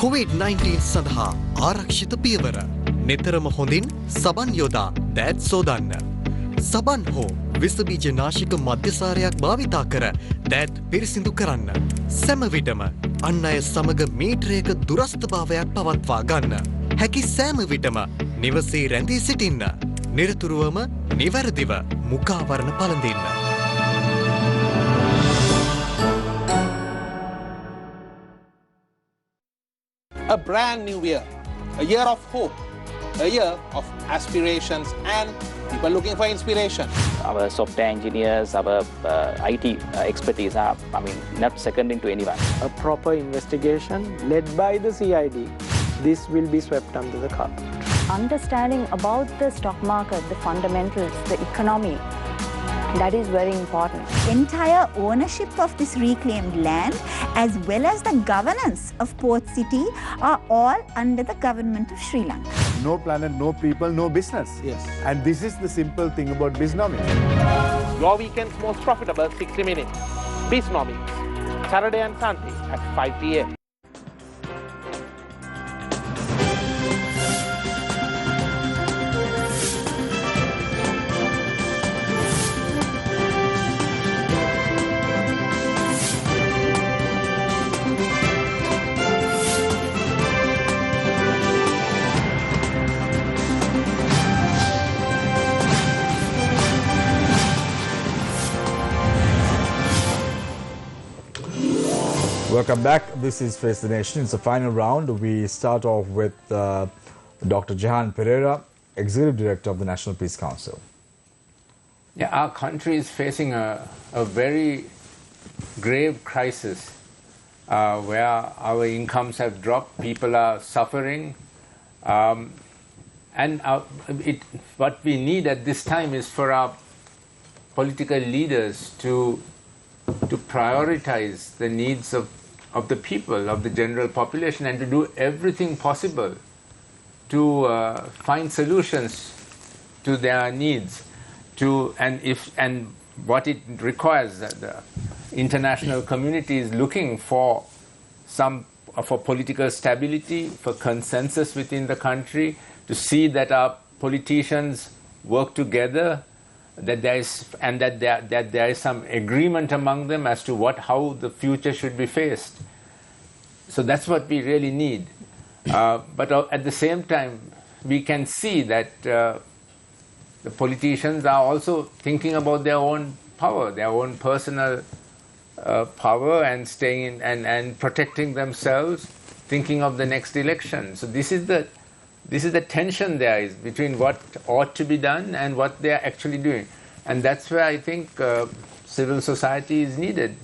COVID-19 සඳහා ආරක්ෂිත පියවර. නිතරම හොඳින් සබන් යොදා දෑත් සෝදන්න. සබන් හෝ විසබීජ නාශක මධ්‍යසාරයක් භාවිතා කර දෑත් පිරිසිදු කරන්න. සැම විටම අන් අය සමග මීටරයක දුරස්ථභාවයක් පවත්වා ගන්න. හැකි සෑම විටම නිවසේ රැඳී සිටින්න. නිරතුරුවම නිවැරදිව මුඛාවරණ පළඳින්න. A brand new year, a year of hope, a year of aspirations and people looking for inspiration. Our software engineers, our IT expertise are, not seconding to anyone. A proper investigation led by the CID. This will be swept under the carpet. Understanding about the stock market, the fundamentals, the economy, that is very important. Entire ownership of this reclaimed land as well as the governance of Port City are all under the government of Sri Lanka. No planet, no people, no business. Yes. And this is the simple thing about Biznomics. Your weekend's most profitable 60 minutes. Biznomics, Saturday and Sunday at 5 p.m. Welcome back. This is Face the Nation. It's the final round. We start off with Dr. Jehan Pereira, Executive Director of the National Peace Council. Yeah, our country is facing a very grave crisis where our incomes have dropped, people are suffering, and what we need at this time is for our political leaders to prioritize the needs of the people, of the general population, and to do everything possible to find solutions to their needs. And what it requires, the international community is looking for for political stability, for consensus within the country, to see that our politicians work together, that there is some agreement among them as to how the future should be faced. So that's what we really need. But at the same time, we can see that the politicians are also thinking about their own power, their own personal power, and staying in and protecting themselves, thinking of the next election. So this is the tension there is between what ought to be done and what they are actually doing. And that's where I think civil society is needed.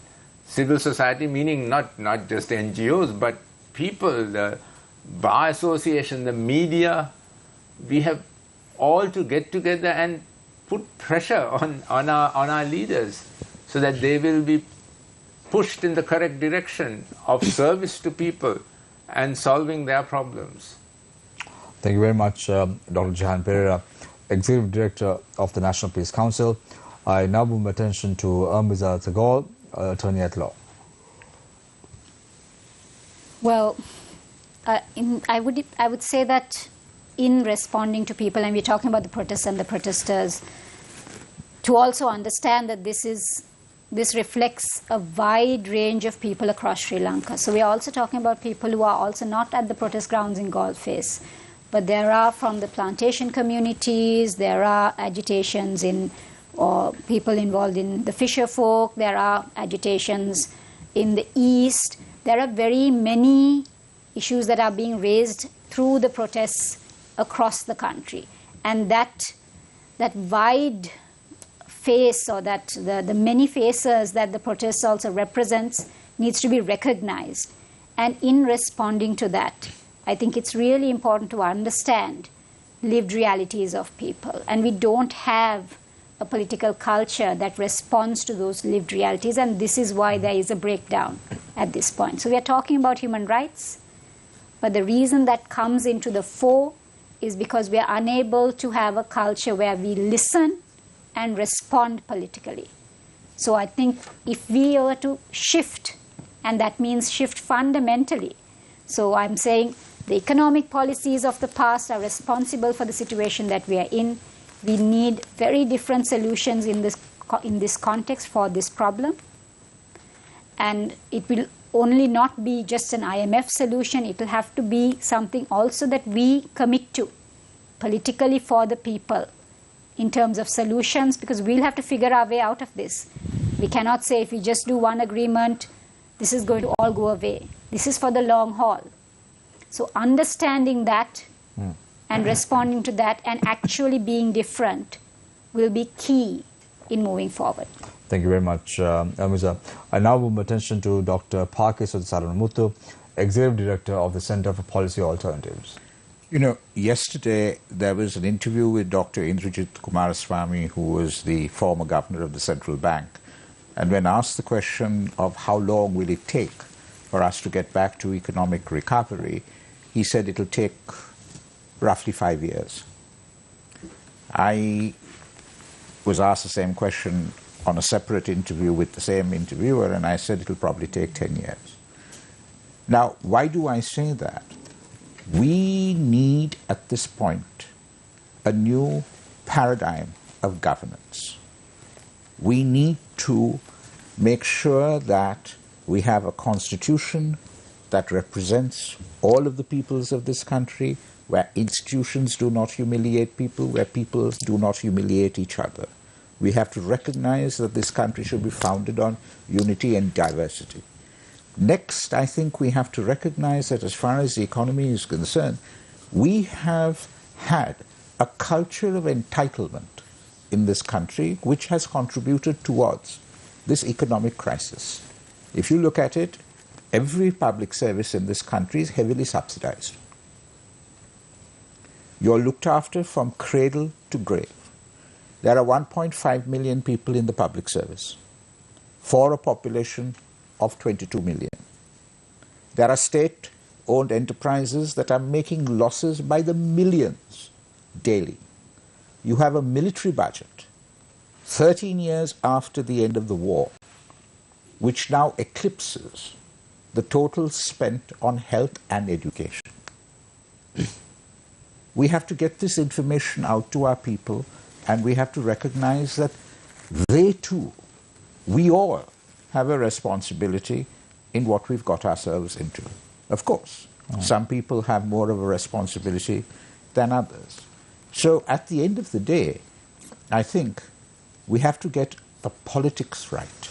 Civil society meaning not just NGOs, but people, the bar association, the media. We have all to get together and put pressure on our leaders so that they will be pushed in the correct direction of service to people and solving their problems. Thank you very much, Dr. Jehan Pereira, Executive Director of the National Peace Council. I now move attention to Ermiza Tagore, Attorney at Law. Well, I would say that in responding to people, and we're talking about the protests and the protesters, to also understand that this reflects a wide range of people across Sri Lanka. So we're also talking about people who are also not at the protest grounds in Galle-Face, but there are from the plantation communities, there are agitations or people involved in the fisher folk, there are agitations in the east. There are very many issues that are being raised through the protests across the country. And that wide face, or that the many faces that the protests also represents, needs to be recognized. And in responding to that, I think it's really important to understand lived realities of people. And we don't have a political culture that responds to those lived realities, and this is why there is a breakdown at this point. So we are talking about human rights, but the reason that comes into the fore is because we are unable to have a culture where we listen and respond politically. So I think if we were to shift, and that means shift fundamentally, So I'm saying the economic policies of the past are responsible for the situation that we are in. We need very different solutions in this context for this problem. And it will only not be just an IMF solution. It will have to be something also that we commit to politically for the people in terms of solutions, because we'll have to figure our way out of this. We cannot say if we just do one agreement, this is going to all go away. This is for the long haul. So understanding that and responding to that and actually being different will be key in moving forward. Thank you very much, Elmiza. I now move my attention to Dr. Pakis Saranamuthu, Executive Director of the Center for Policy Alternatives. You know, yesterday there was an interview with Dr. Indrajit Kumaraswamy, who was the former governor of the central bank. And when asked the question of how long will it take for us to get back to economic recovery, he said it'll take roughly 5 years. I was asked the same question on a separate interview with the same interviewer, and I said it'll probably take 10 years. Now, why do I say that? We need, at this point, a new paradigm of governance. We need to make sure that we have a constitution that represents all of the peoples of this country, where institutions do not humiliate people, where peoples do not humiliate each other. We have to recognize that this country should be founded on unity and diversity. Next, I think we have to recognize that as far as the economy is concerned, we have had a culture of entitlement in this country which has contributed towards this economic crisis. If you look at it, every public service in this country is heavily subsidized. You're looked after from cradle to grave. There are 1.5 million people in the public service for a population of 22 million. There are state-owned enterprises that are making losses by the millions daily. You have a military budget 13 years after the end of the war, which now eclipses the total spent on health and education. We have to get this information out to our people, and we have to recognize that they too, we all, have a responsibility in what we've got ourselves into. Of course, some people have more of a responsibility than others. So at the end of the day, I think we have to get the politics right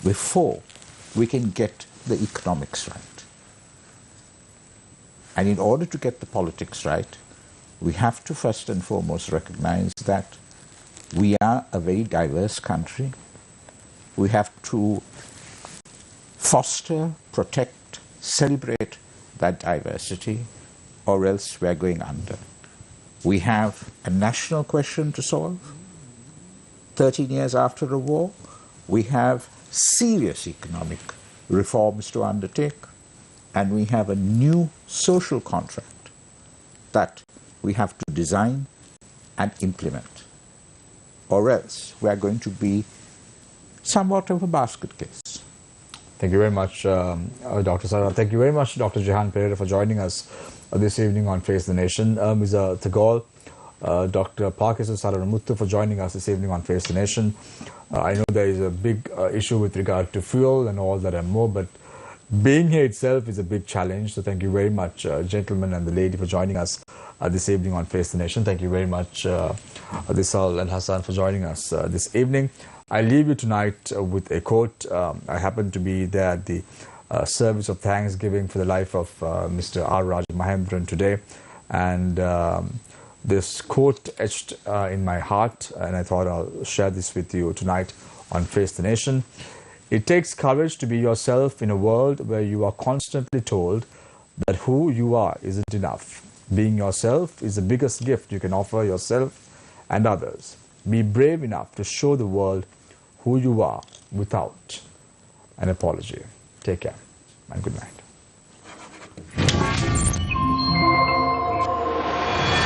before we can get the economics right. And in order to get the politics right, we have to first and foremost recognize that we are a very diverse country. We have to foster, protect, celebrate that diversity, or else we're going under. We have a national question to solve. 13 years after the war, we have serious economic reforms to undertake, and we have a new social contract that we have to design and implement, or else we are going to be somewhat of a basket case. Thank you very much, Dr. Sara. Thank you very much, Dr. Jehan Pereira, for joining us this evening on Face the Nation. Mr. Tagore, Dr. Pakis Saranamuthu, for joining us this evening on Face the Nation. I know there is a big issue with regard to fuel and all that and more, but being here itself is a big challenge. So thank you very much, gentlemen and the lady, for joining us this evening on Face the Nation. Thank you very much, Adisal and Hassan, for joining us this evening. I leave you tonight with a quote. I happened to be there at the service of Thanksgiving for the life of Mr. R. Raja Mahendran today, and this quote etched in my heart, and I thought I'll share this with you tonight on Face the Nation. It takes courage to be yourself in a world where you are constantly told that who you are isn't enough. Being yourself is the biggest gift you can offer yourself and others. Be brave enough to show the world who you are without an apology. Take care and good night.